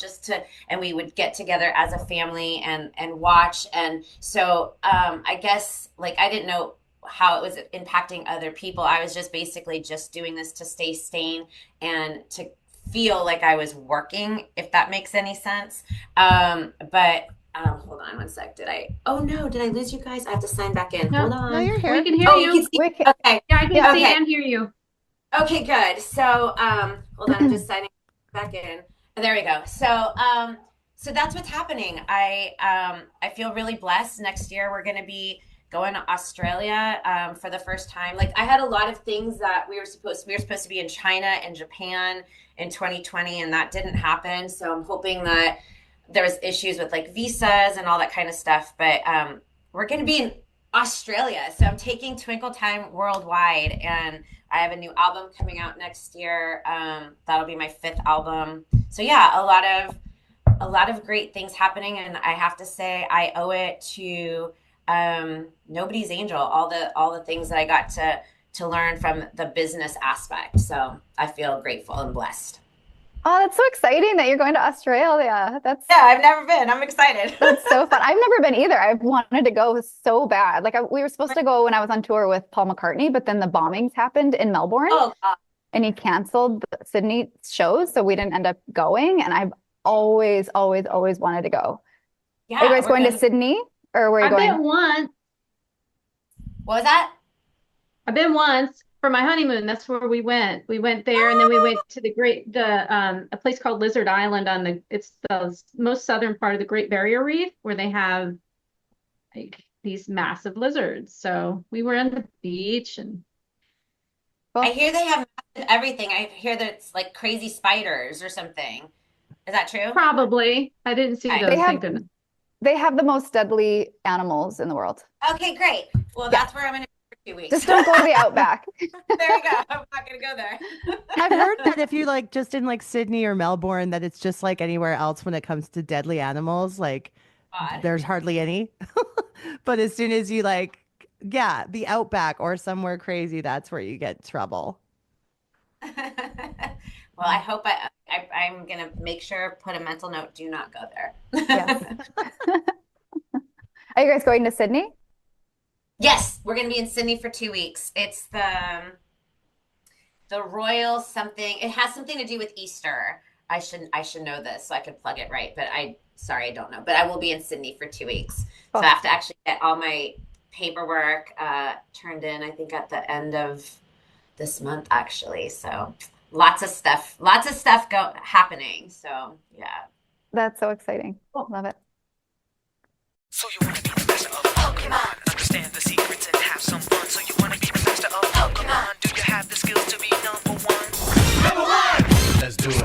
and we would get together as a family and watch. And so I guess like, I didn't know how it was impacting other people. I was just basically just doing this to stay sane and to feel like I was working, if that makes any sense. But hold on one sec. Did I lose you guys? I have to sign back in. No, Hold on. no, you're here. We can hear you. You can see? Okay. Yeah, I can see and hear you. Okay, good. So, hold on, I'm just signing back in. There we go. So, so that's what's happening. I feel really blessed. Next year, we're going to be going to Australia for the first time. Like, I had a lot of things that we were supposed to be in China and Japan in 2020, and that didn't happen. So I'm hoping that there was issues with like visas and all that kind of stuff. But we're going to be in Australia. So I'm taking Twinkle Time worldwide, and I have a new album coming out next year. That'll be my 5th album. So yeah, a lot of great things happening, and I have to say I owe it to Nobody's Angel, all the things that I got to learn from the business aspect. So I feel grateful and blessed. Oh, that's so exciting that you're going to Australia. Yeah, I've never been. I'm excited. That's so fun. I've never been either. I've wanted to go so bad. Like we were supposed to go when I was on tour with Paul McCartney, but then the bombings happened in Melbourne. Oh, God. And he canceled the Sydney shows, so we didn't end up going. And I've always wanted to go. Yeah, are you guys going to Sydney, or were you going? I've been once. What was that? I've been once for my honeymoon. That's where we went. We went there, and then we went to a place called Lizard Island it's the most southern part of the Great Barrier Reef, where they have like these massive lizards. So we were on the beach, and I hear they have everything. I hear that it's like crazy spiders or something. Is that true? Probably. I didn't see those. Thank goodness. They have the most deadly animals in the world. Okay, great. Well, that's where I'm going to be for 2 weeks. Just don't go to the outback. There you go. I'm not going to go there. I've heard that if you like just in like Sydney or Melbourne, that it's just like anywhere else when it comes to deadly animals. Like there's hardly any. But as soon as you the outback or somewhere crazy, that's where you get trouble. Well, I hope I'm going to make sure, put a mental note, do not go there. Yes. Are you guys going to Sydney? Yes, we're going to be in Sydney for 2 weeks. It's the Royal something. It has something to do with Easter. I should know this so I could plug it right, but I don't know. But I will be in Sydney for 2 weeks. So I have to actually get all my paperwork turned in, I think, at the end of this month, actually. So lots of stuff happening. So yeah. That's so exciting. Love it. So you want to be the master of Pokemon, understand the secrets and have some fun. So you want to be the master of Pokemon, do you have the skills to be number one? Number one! Let's do it. I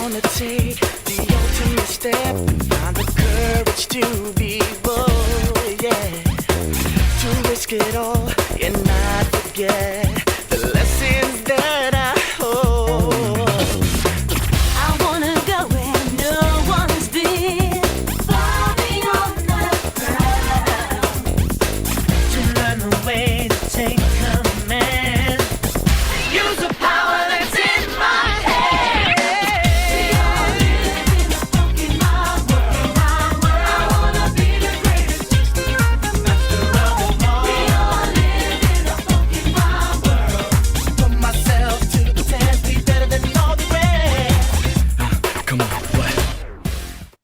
want to take the ultimate step, find the courage to be bold, yeah. To risk it all and not forget the lessons that I hold. I want to go where no one's been, far beyond the ground, to learn the way to take command, use the power that's in my Come on, what?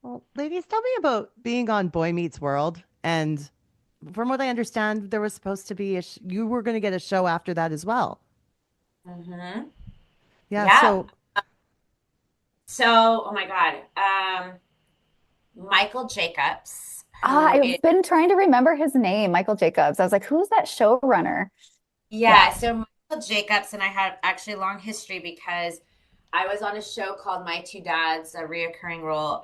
Well, ladies, tell me about being on Boy Meets World. And from what I understand, there was supposed to be you were going to get a show after that as well. Mm-hmm. Yeah. Yeah. So, oh my God, Michael Jacobs, I've been trying to remember his name, Michael Jacobs. I was like, who's that showrunner? Yeah, so Michael Jacobs and I had actually a long history because I was on a show called My Two Dads, a reoccurring role,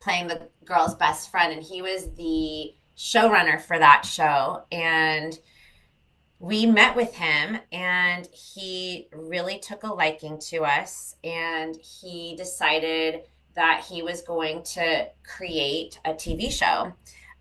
playing the girl's best friend, and he was the showrunner for that show. And we met with him, and he really took a liking to us, and he decided that he was going to create a TV show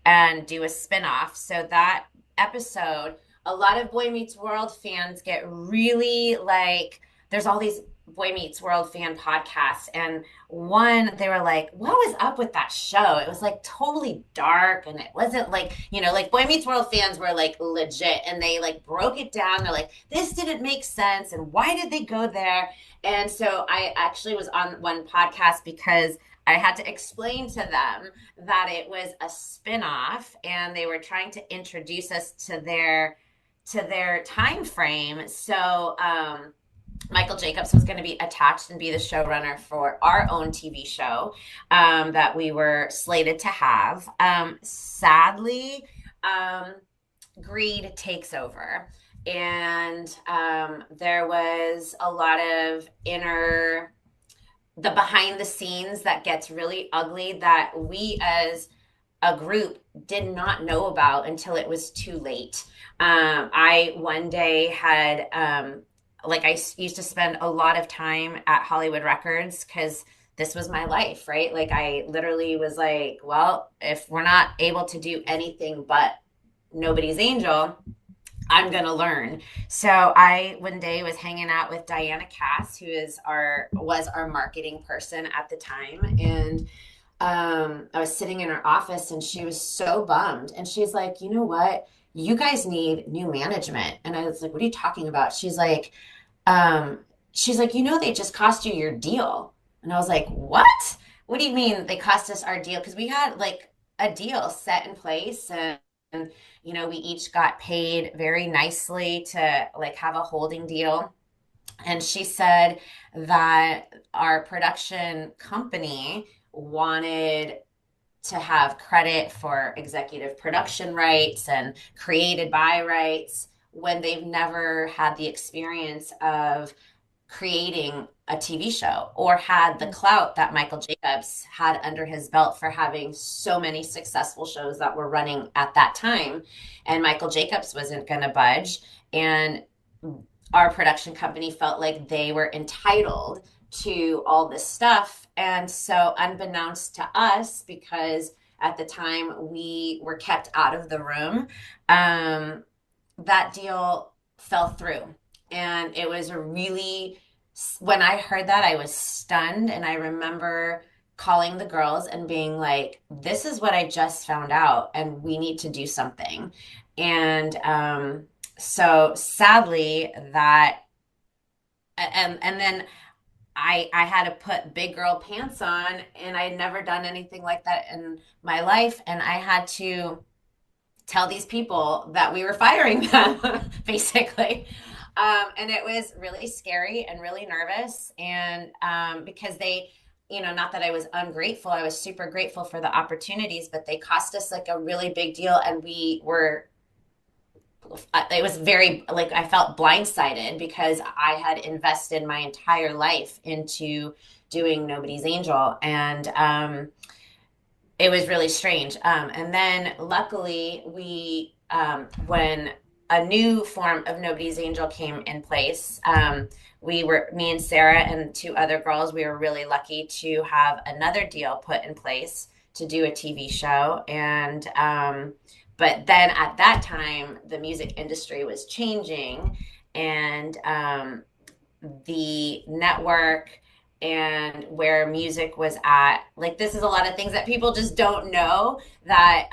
and do a spin-off. So that episode, a lot of Boy Meets World fans get really like, there's all these Boy Meets World fan podcasts, and one they were like, what was up with that show? It was like totally dark, and it wasn't like, like Boy Meets World fans were like legit, and they like broke it down. They're like, this didn't make sense, and why did they go there? And so I actually was on one podcast because I had to explain to them that it was a spin-off, and they were trying to introduce us to their time frame. So Michael Jacobs was going to be attached and be the showrunner for our own TV show that we were slated to have. Sadly, greed takes over. And there was a lot of the behind the scenes that gets really ugly that we as a group did not know about until it was too late. I one day had I used to spend a lot of time at Hollywood Records because this was my life, right? Like I literally was like, well, if we're not able to do anything but Nobody's Angel, I'm going to learn. So I one day was hanging out with Diana Cass, who was our marketing person at the time. And I was sitting in her office, and she was so bummed. And she's like, you know what? You guys need new management. And I was like, what are you talking about? She's like, they just cost you your deal. And I was like, what? What do you mean they cost us our deal? Because we had like a deal set in place, and we each got paid very nicely to like have a holding deal. And she said that our production company wanted to have credit for executive production rights and created by rights when they've never had the experience of creating a TV show or had the clout that Michael Jacobs had under his belt for having so many successful shows that were running at that time. And Michael Jacobs wasn't going to budge. And our production company felt like they were entitled to all this stuff. And so unbeknownst to us, because at the time we were kept out of the room, that deal fell through. And it was when I heard that, I was stunned. And I remember calling the girls and being like, this is what I just found out, and we need to do something. And so sadly that, and then I had to put big girl pants on, and I had never done anything like that in my life. And I had to tell these people that we were firing them, basically. And it was really scary and really nervous. And because they, not that I was ungrateful, I was super grateful for the opportunities, but they cost us like a really big deal. And it was very, like, I felt blindsided because I had invested my entire life into doing Nobody's Angel. And it was really strange. And then luckily when a new form of Nobody's Angel came in place, me and Sarah and two other girls, we were really lucky to have another deal put in place to do a TV show. And but then at that time, the music industry was changing, and the network and where music was at, like, this is a lot of things that people just don't know, that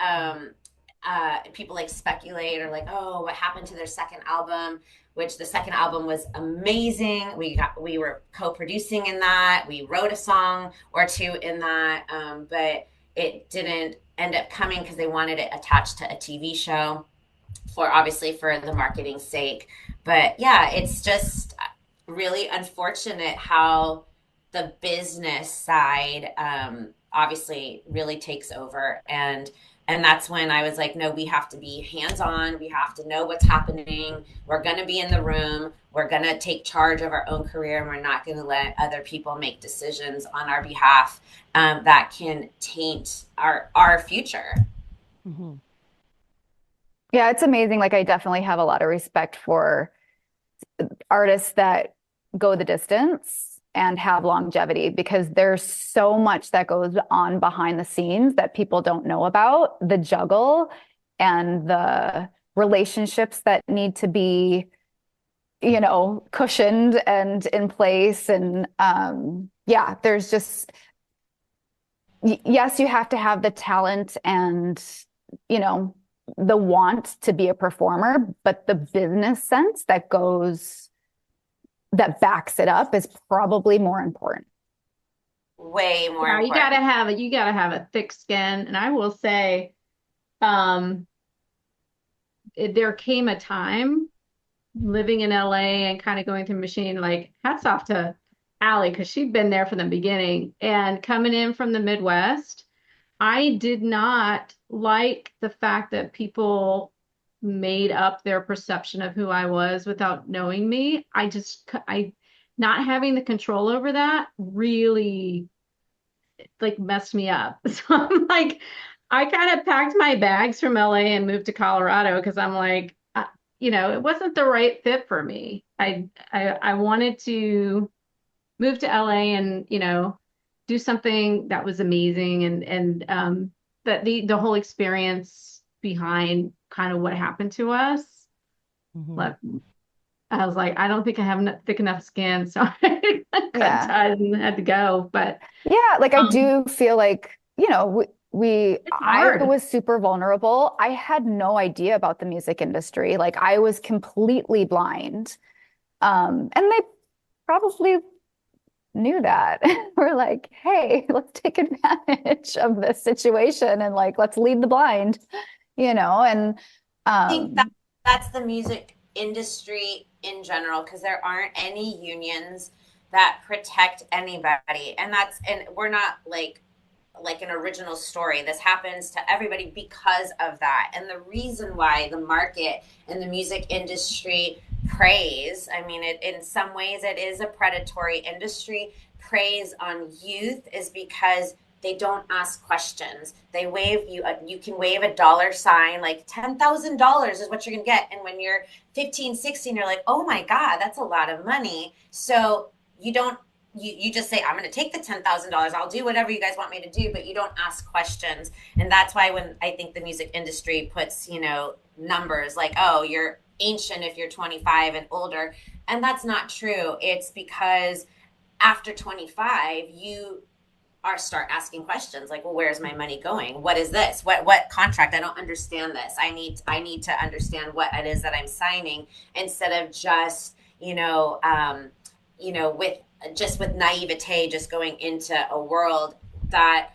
people like speculate or like, oh, what happened to their second album? which the second album was amazing. We were co-producing in that. We wrote a song or two in that, but it didn't end up coming because they wanted it attached to a TV show for obviously for the marketing sake. But yeah, it's just really unfortunate how the business side obviously really takes over, and that's when I was like, no, we have to be hands on. We have to know what's happening. We're going to be in the room. We're going to take charge of our own career, and we're not going to let other people make decisions on our behalf that can taint our future. Mm-hmm. Yeah, it's amazing. Like, I definitely have a lot of respect for artists that go the distance and have longevity, because there's so much that goes on behind the scenes that people don't know about, the juggle and the relationships that need to be, cushioned and in place. And yeah, there's just, yes, you have to have the talent and, the want to be a performer, but the business sense that backs it up is probably more important. Way more Yeah, important. you gotta have a thick skin. And I will say, there came a time living in LA and kind of going through machine, like hats off to Allie, because she'd been there from the beginning. And coming in from the Midwest, I did not like the fact that people made up their perception of who I was without knowing me. I not having the control over that really like messed me up. So I'm like, I kind of packed my bags from LA and moved to Colorado because I'm like, it wasn't the right fit for me. I wanted to move to LA and, do something that was amazing, and that the whole experience behind kind of what happened to us. Mm-hmm. But I was like, I don't think I have thick enough skin, so I cut ties and had to go. But yeah, like I do feel like, I hard. was super vulnerable. I had no idea about the music industry. Like, I was completely blind. And they probably knew that. We're like, hey, let's take advantage of this situation and like, let's lead the blind, and I think that's the music industry in general, because there aren't any unions that protect anybody, and we're not like an original story. This happens to everybody because of that. And the reason why the market and the music industry preys, I mean, in some ways it is a predatory industry, preys on youth, is because they don't ask questions. They wave you. You can wave a dollar sign, like $10,000 is what you're going to get. And when you're 15, 16, you're like, oh my God, that's a lot of money. So you don't, you just say, I'm going to take the $10,000. I'll do whatever you guys want me to do, but you don't ask questions. And that's why when I think the music industry puts, numbers like, oh, you're ancient if you're 25 and older. And that's not true. It's because after 25, you start asking questions like, well, where's my money going? What is this? What contract? I don't understand this. I need to understand what it is that I'm signing, instead of just, with naivete, just going into a world that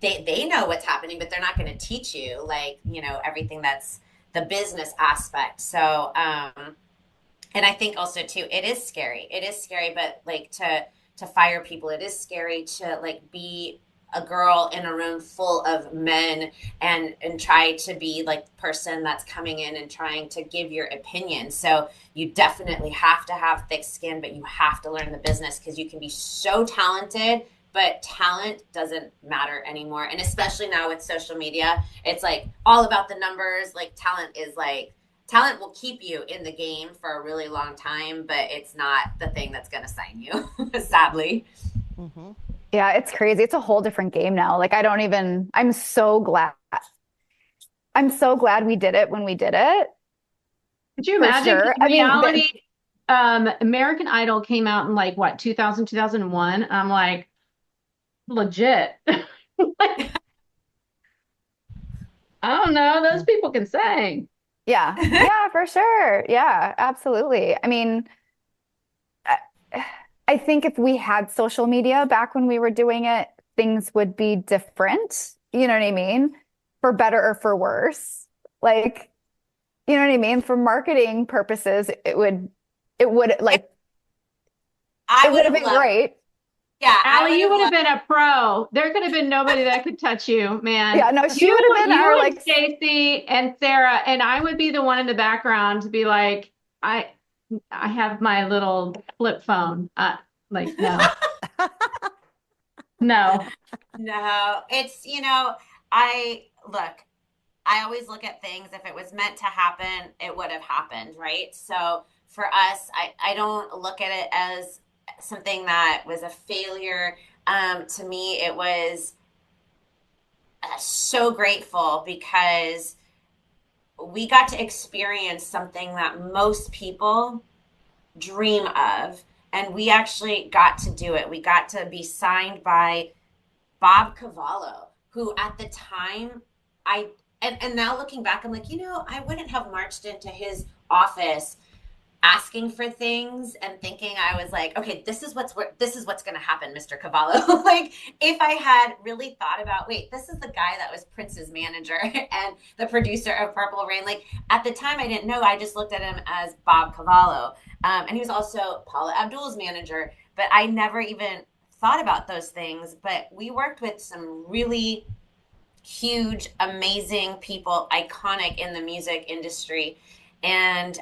they know what's happening, but they're not going to teach you, like, everything that's the business aspect. So, and I think also too, it is scary. It is scary, but like to fire people, it is scary to like be a girl in a room full of men and try to be like the person that's coming in and trying to give your opinion. So you definitely have to have thick skin, but you have to learn the business, because you can be so talented, but talent doesn't matter anymore. And especially now with social media, it's like all about the numbers. Like talent will keep you in the game for a really long time, but it's not the thing that's going to sign you, sadly. Mm-hmm. Yeah, it's crazy. It's a whole different game now. Like, I'm so glad. I'm so glad we did it when we did it. Could you imagine? Sure. Reality, American Idol came out in like what, 2000, 2001? I'm like, legit. Like, I don't know. Those people can sing. Yeah. Yeah, for sure. Yeah, absolutely. I mean, I I think if we had social media back when we were doing it, things would be different. You know what I mean? For better or for worse. Like, you know what I mean? For marketing purposes, it would like I it would would have have been loved. great. Yeah, I Allie, would you have would have loved. been a pro. There could have been nobody that could touch you, man. Yeah, no, she would have been our You and like Stacey and Sarah, and I would be the one in the background to be like, I have my little flip phone. Like, no, no. No, it's, I look, I always look at things. If it was meant to happen, it would have happened, right? So for us, I don't look at it as something that was a failure. To me, it was so grateful because we got to experience something that most people dream of. And we actually got to do it. We got to be signed by Bob Cavallo, who at the time and now looking back, I'm like, I wouldn't have marched into his office asking for things and thinking I was like, okay, this is what's going to happen, Mr. Cavallo. Like if I had really thought about, wait, this is the guy that was Prince's manager and the producer of Purple Rain. Like at the time, I didn't know. I just looked at him as Bob Cavallo, and he was also Paula Abdul's manager. But I never even thought about those things. But we worked with some really huge, amazing people, iconic in the music industry, and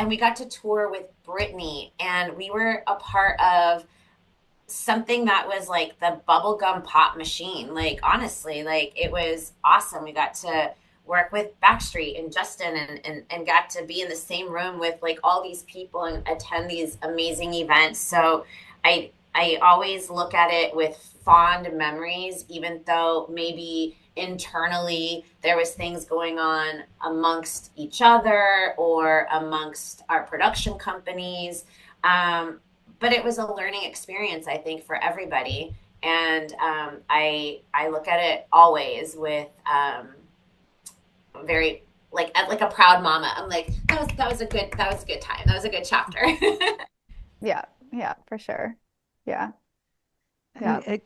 we got to tour with Britney, and we were a part of something that was like the bubblegum pop machine. Like honestly, like it was awesome. We got to work with Backstreet and Justin and got to be in the same room with like all these people and attend these amazing events. So I always look at it with fond memories, even though maybe internally there was things going on amongst each other or amongst our production companies. But it was a learning experience, I think, for everybody. And I look at it always with very like a proud mama. I'm like that was a good time. That was a good chapter. yeah, yeah, for sure. Yeah. Yeah.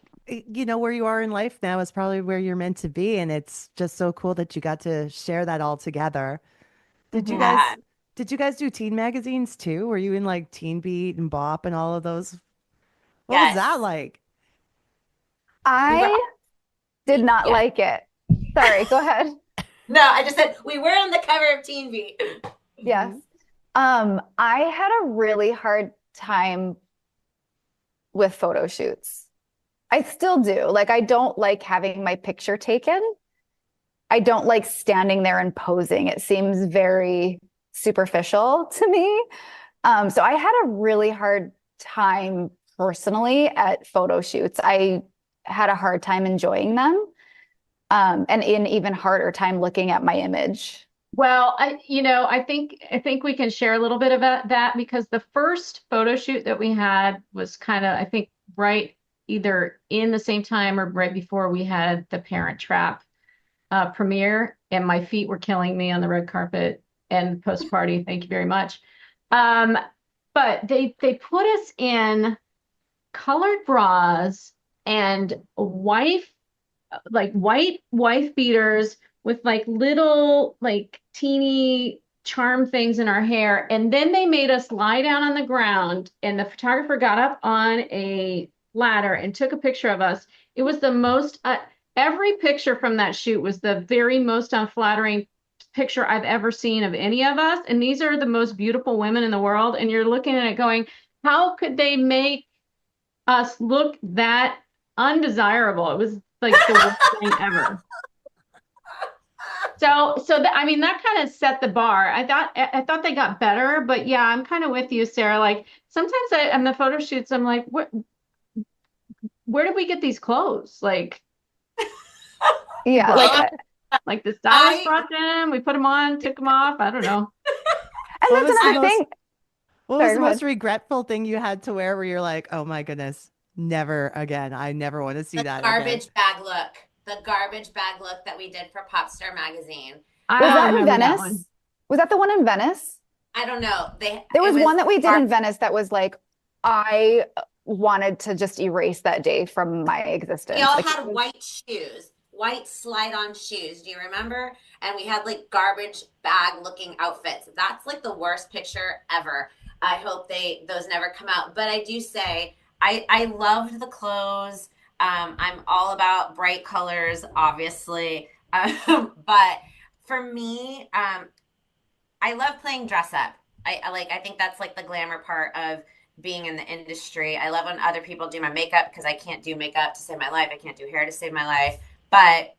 Where you are in life now is probably where you're meant to be. And it's just so cool that you got to share that all together. Did you guys Yeah. did you guys do teen magazines too? Were you in like Teen Beat and Bop and all of those? What was that Yes. like? We were. I did not Yeah. like it. Sorry, go ahead. No, I just said we were on the cover of Teen Beat. Yes. I had a really hard time with photo shoots. I still do. Like, I don't like having my picture taken. I don't like standing there and posing. It seems very superficial to me. So I had a really hard time personally at photo shoots. I had a hard time enjoying them, and an even harder time looking at my image. Well, I think we can share a little bit about that because the first photo shoot that we had was kind of, I think, right either in the same time or right before we had the Parent Trap premiere, and my feet were killing me on the red carpet and post party. Thank you very much. But they put us in colored bras and white wife beaters with like little like teeny charm things in our hair, and then they made us lie down on the ground, and the photographer got up on a ladder and took a picture of us. It was the most every picture from that shoot was the very most unflattering picture I've ever seen of any of us, and these are the most beautiful women in the world, and you're looking at it going, how could they make us look that undesirable? It was like the worst thing ever. I mean, that kind of set the bar. I thought they got better, but yeah, I'm kind of with you, Sarah. Like sometimes on the photo shoots, I'm like, where did we get these clothes? Like, Yeah, like the stylist brought them, we put them on, took them off. I don't know. And What that's was the another thing. What was Sorry, the go most ahead. regretful thing you had to wear where you're like, oh my goodness, never again. I never want to see that again. Garbage bag look. The garbage bag look that we did for Popstar magazine. I Was don't that in remember that Venice? one. Was that the one in Venice? I don't know. There was one that we did in Venice that was like, I wanted to just erase that day from my existence. We all Like, had white shoes, white slide-on shoes. Do you remember? And we had like garbage bag looking outfits. That's like the worst picture ever. I hope those never come out. But I do say I loved the clothes. I'm all about bright colors, obviously. But for me, I love playing dress up. I think that's like the glamour part of being in the industry. I love when other people do my makeup because I can't do makeup to save my life. I can't do hair to save my life. But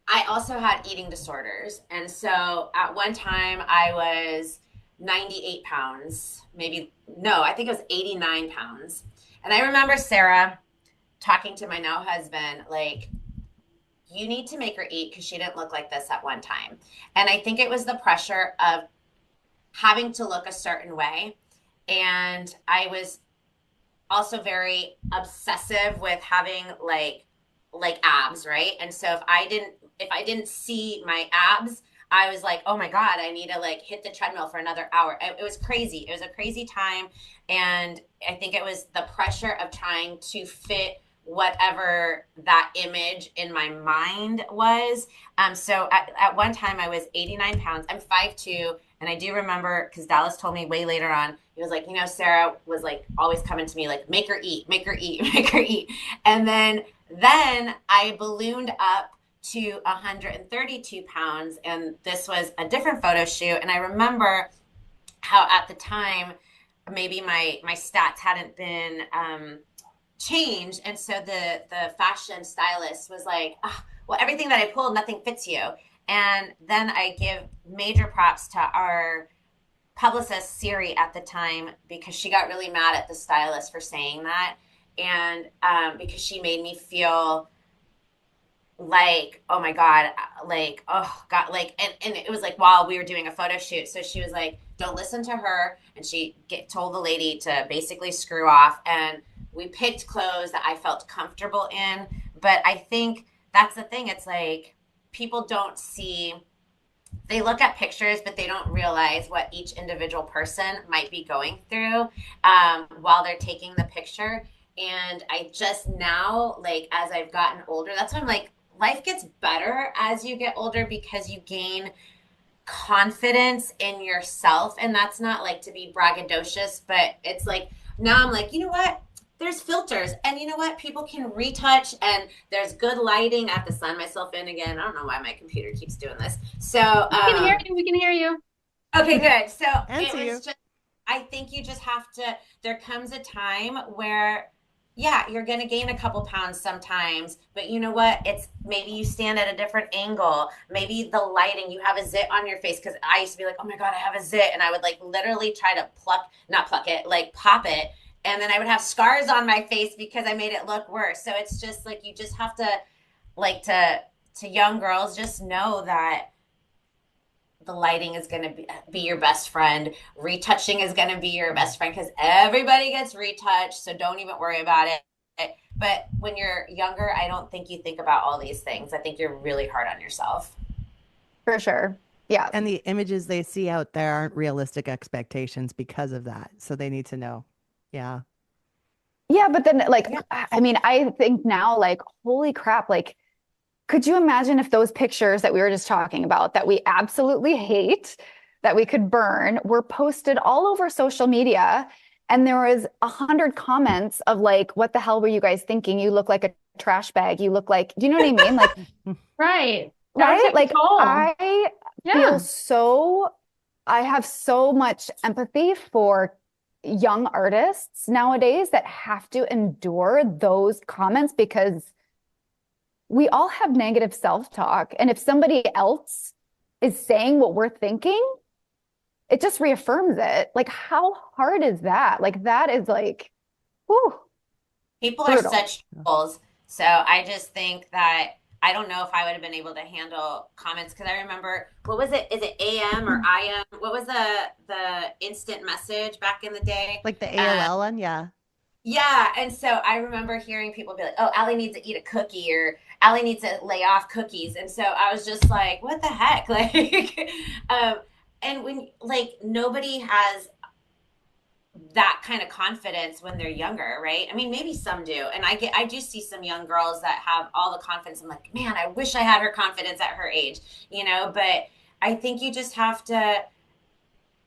I also had eating disorders. And so at one time I was 98 pounds, maybe, no, I think it was 89 pounds. And I remember Sarah talking to my now husband, like, you need to make her eat because she didn't look like this at one time. And I think it was the pressure of having to look a certain way. And I was also very obsessive with having like abs, right? And so if I didn't see my abs, I was like, oh my God, I need to like hit the treadmill for another hour. It was crazy. It was a crazy time. And I think it was the pressure of trying to fit whatever that image in my mind was. So at one time I was 89 pounds. I'm 5'2", and I do remember, because Dallas told me way later on, he was like, Sarah was like always coming to me like, make her eat, make her eat, make her eat. And then I ballooned up to 132 pounds, and this was a different photo shoot. And I remember how at the time, maybe my stats hadn't been changed, and so the fashion stylist was like, oh, well, everything that I pulled, nothing fits you. And then I give major props to our publicist Siri at the time, because she got really mad at the stylist for saying that, and because she made me feel like, oh my God, like, oh God, like, and it was like while we were doing a photo shoot. So she was like, don't listen to her. And she told the lady to basically screw off. And we picked clothes that I felt comfortable in. But I think that's the thing. It's like people don't see, they look at pictures, but they don't realize what each individual person might be going through while they're taking the picture. And I just now, like, as I've gotten older, that's why I'm like, life gets better as you get older because you gain confidence in yourself. And that's not like to be braggadocious, but it's like, now I'm like, you know what? There's filters, and you know what? People can retouch, and there's good lighting. I have to sign myself in again. I don't know why my computer keeps doing this. So we can hear you. We can hear you. Okay, good. So Answer it was just, I think you just have to, there comes a time where, yeah, you're going to gain a couple pounds sometimes, but you know what? It's maybe you stand at a different angle. Maybe the lighting, you have a zit on your face. Cause I used to be like, oh my God, I have a zit. And I would like literally try to not pluck it, like pop it. And then I would have scars on my face because I made it look worse. So it's just like, you just have to, like, to young girls, just know that the lighting is going to be your best friend. Retouching is going to be your best friend because everybody gets retouched. So don't even worry about it. But when you're younger, I don't think you think about all these things. I think you're really hard on yourself. For sure. Yeah. And the images they see out there aren't realistic expectations because of that. So they need to know. Yeah. Yeah. But then, like, I mean, I think now, like, holy crap, like, could you imagine if those pictures that we were just talking about, that we absolutely hate, that we could burn, were posted all over social media, and there was 100 comments of like, what the hell were you guys thinking? You look like a trash bag. You look like, do you know what I mean? Like, right. Right? Like, I feel so, I have so much empathy for young artists nowadays that have to endure those comments, because we all have negative self-talk. And if somebody else is saying what we're thinking, it just reaffirms it. Like, how hard is that? Like, that is like, whew. People are such trolls. So I just think that, I don't know if I would have been able to handle comments, because I remember, what was it? Is it A&amp or I&amp? What was the instant message back in the day? Like the AOL one? Yeah. Yeah, and so I remember hearing people be like, "Oh, Allie needs to eat a cookie," or "Allie needs to lay off cookies," and so I was just like, "What the heck?" Like, um, and when like nobody has that kind of confidence when they're younger, right? I mean, maybe some do, and I do see some young girls that have all the confidence. I'm like, man, I wish I had her confidence at her age, you know. But I think you just have to,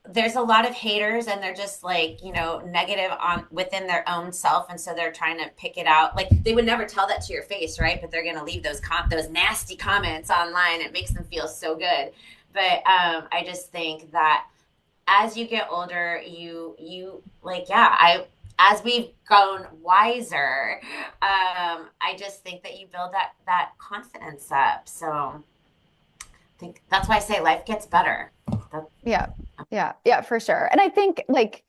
there's a lot of haters and they're just like, you know, negative on within their own self, and so they're trying to pick it out. Like they would never tell that to your face, right? But they're going to leave those nasty comments online. It makes them feel so good. But I just think that as you get older, you like, yeah, I as we've grown wiser, I just think that you build that confidence up. So I think that's why I say life gets better. Yeah, yeah, for sure. And I think like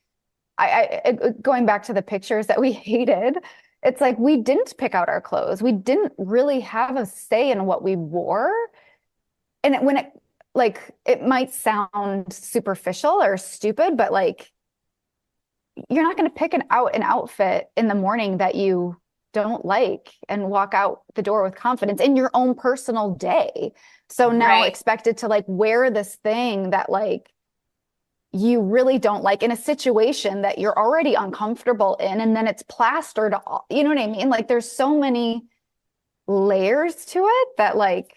going back to the pictures that we hated, it's like we didn't pick out our clothes. We didn't really have a say in what we wore. And when it like it might sound superficial or stupid, but like you're not going to pick out an outfit in the morning that you don't like and walk out the door with confidence in your own personal day. So now Right. expected to like wear this thing that like you really don't like in a situation that you're already uncomfortable in, and then it's plastered you know what I mean? Like there's so many layers to it that like,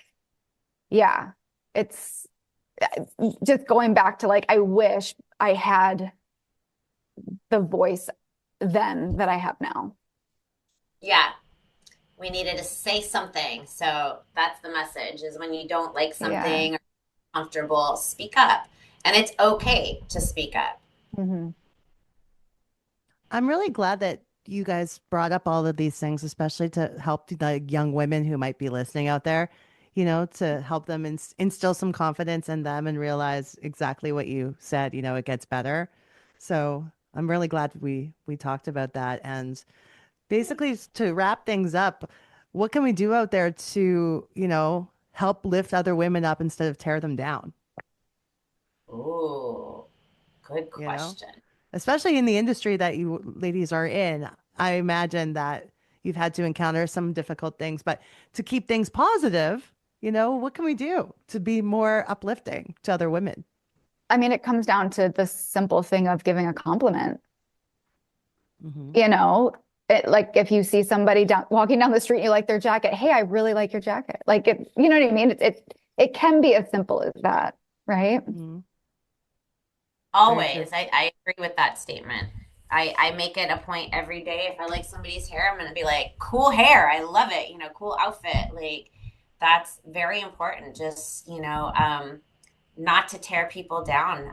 yeah, it's just going back to like, I wish I had the voice then that I have now. Yeah, we needed to say something. So that's the message, is when you don't like Yeah. something or comfortable, speak up. And it's okay to speak up. Mm-hmm. I'm really glad that you guys brought up all of these things, especially to help the young women who might be listening out there, you know, to help them instill some confidence in them and realize exactly what you said, you know, it gets better. So I'm really glad we talked about that. And basically, to wrap things up, what can we do out there to, you know, help lift other women up instead of tear them down? Ooh, good You know? question. Especially in the industry that you ladies are in. I imagine that you've had to encounter some difficult things, but to keep things positive, you know, what can we do to be more uplifting to other women? I mean, it comes down to the simple thing of giving a compliment. Mm-hmm. You know, like if you see somebody walking down the street, and you like their jacket. Hey, I really like your jacket. Like it, you know what I mean? It can be as simple as that, right? Mm-hmm. Always. I agree with that statement. I make it a point every day. If I like somebody's hair, I'm going to be like, cool hair. I love it. You know, cool outfit. Like, that's very important. Just, you know, not to tear people down.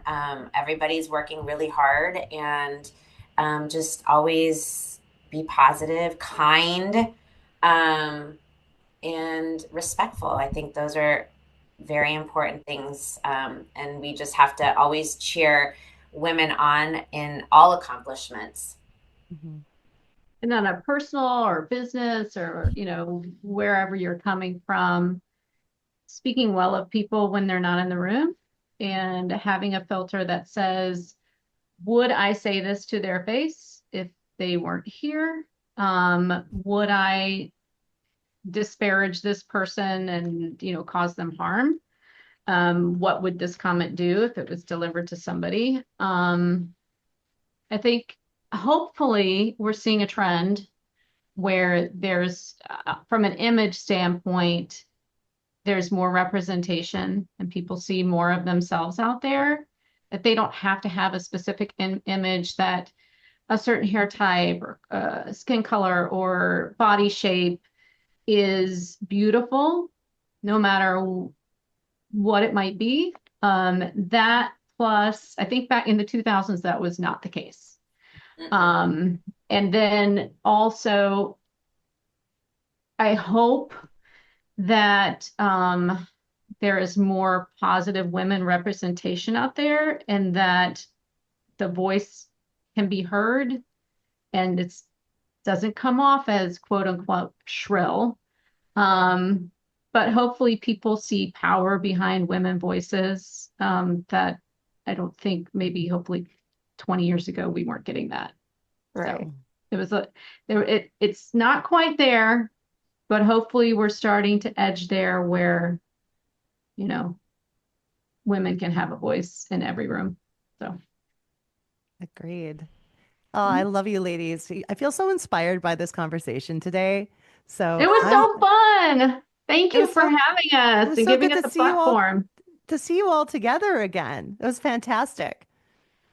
Everybody's working really hard, and just always be positive, kind, um, and respectful. I think those are very important things. And we just have to always cheer women on in all accomplishments. Mm-hmm. And on a personal or business or, you know, wherever you're coming from, speaking well of people when they're not in the room and having a filter that says, would I say this to their face if they weren't here? Would I disparage this person and, you know, cause them harm? What would this comment do if it was delivered to somebody? I think hopefully we're seeing a trend where there's, from an image standpoint, there's more representation and people see more of themselves out there, that they don't have to have a specific image, that a certain hair type or skin color or body shape is beautiful, no matter what it might be. That plus, I think back in the 2000s, that was not the case. And then also, I hope that there is more positive women representation out there, and that the voice can be heard and it doesn't come off as quote unquote shrill. But hopefully people see power behind women voices, that I don't think maybe hopefully 20 years ago we weren't getting that. Right. So. It was it's not quite there, but hopefully we're starting to edge there where, women can have a voice in every room. So Agreed. Oh, I love you ladies. I feel so inspired by this conversation today. So it was so fun. Thank you for having us and giving us a platform. To see you all together again. It was fantastic.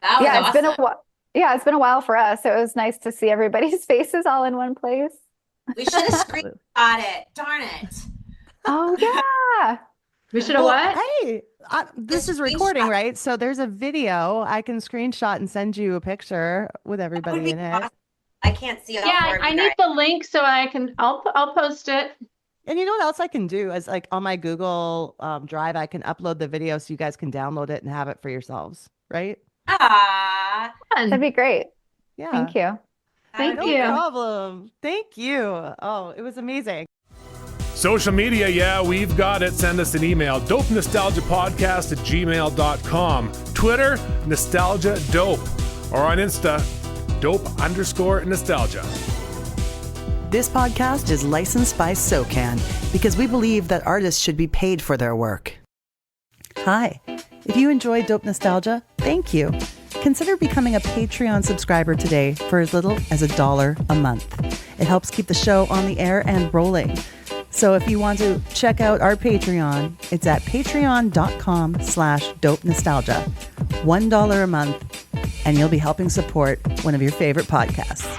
That was It's been a awesome. while. Yeah, it's been a while for us. So it was nice to see everybody's faces all in one place. We should have screenshot it. Darn it. Oh yeah. We should have what? Hey, this is recording, right? So there's a video. I can screenshot and send you a picture with everybody in it. Awesome. I can't see all Yeah, four of I you need guys. the link so I'll post it. And you know what else I can do is like on my Google Drive, I can upload the video so you guys can download it and have it for yourselves, right? Ah, That'd be great. Yeah. Thank you. Thank No you. problem. Thank you. Oh, it was amazing. Social media, yeah, we've got it. Send us an email, dopenostalgiapodcast@gmail.com. Twitter, nostalgia dope. Or on Insta, dope_nostalgia. This podcast is licensed by SOCAN because we believe that artists should be paid for their work. Hi. If you enjoy Dope Nostalgia, thank you. Consider becoming a Patreon subscriber today for as little as $1 a month. It helps keep the show on the air and rolling. So if you want to check out our Patreon, it's at patreon.com/dope nostalgia. $1 a month, and you'll be helping support one of your favorite podcasts.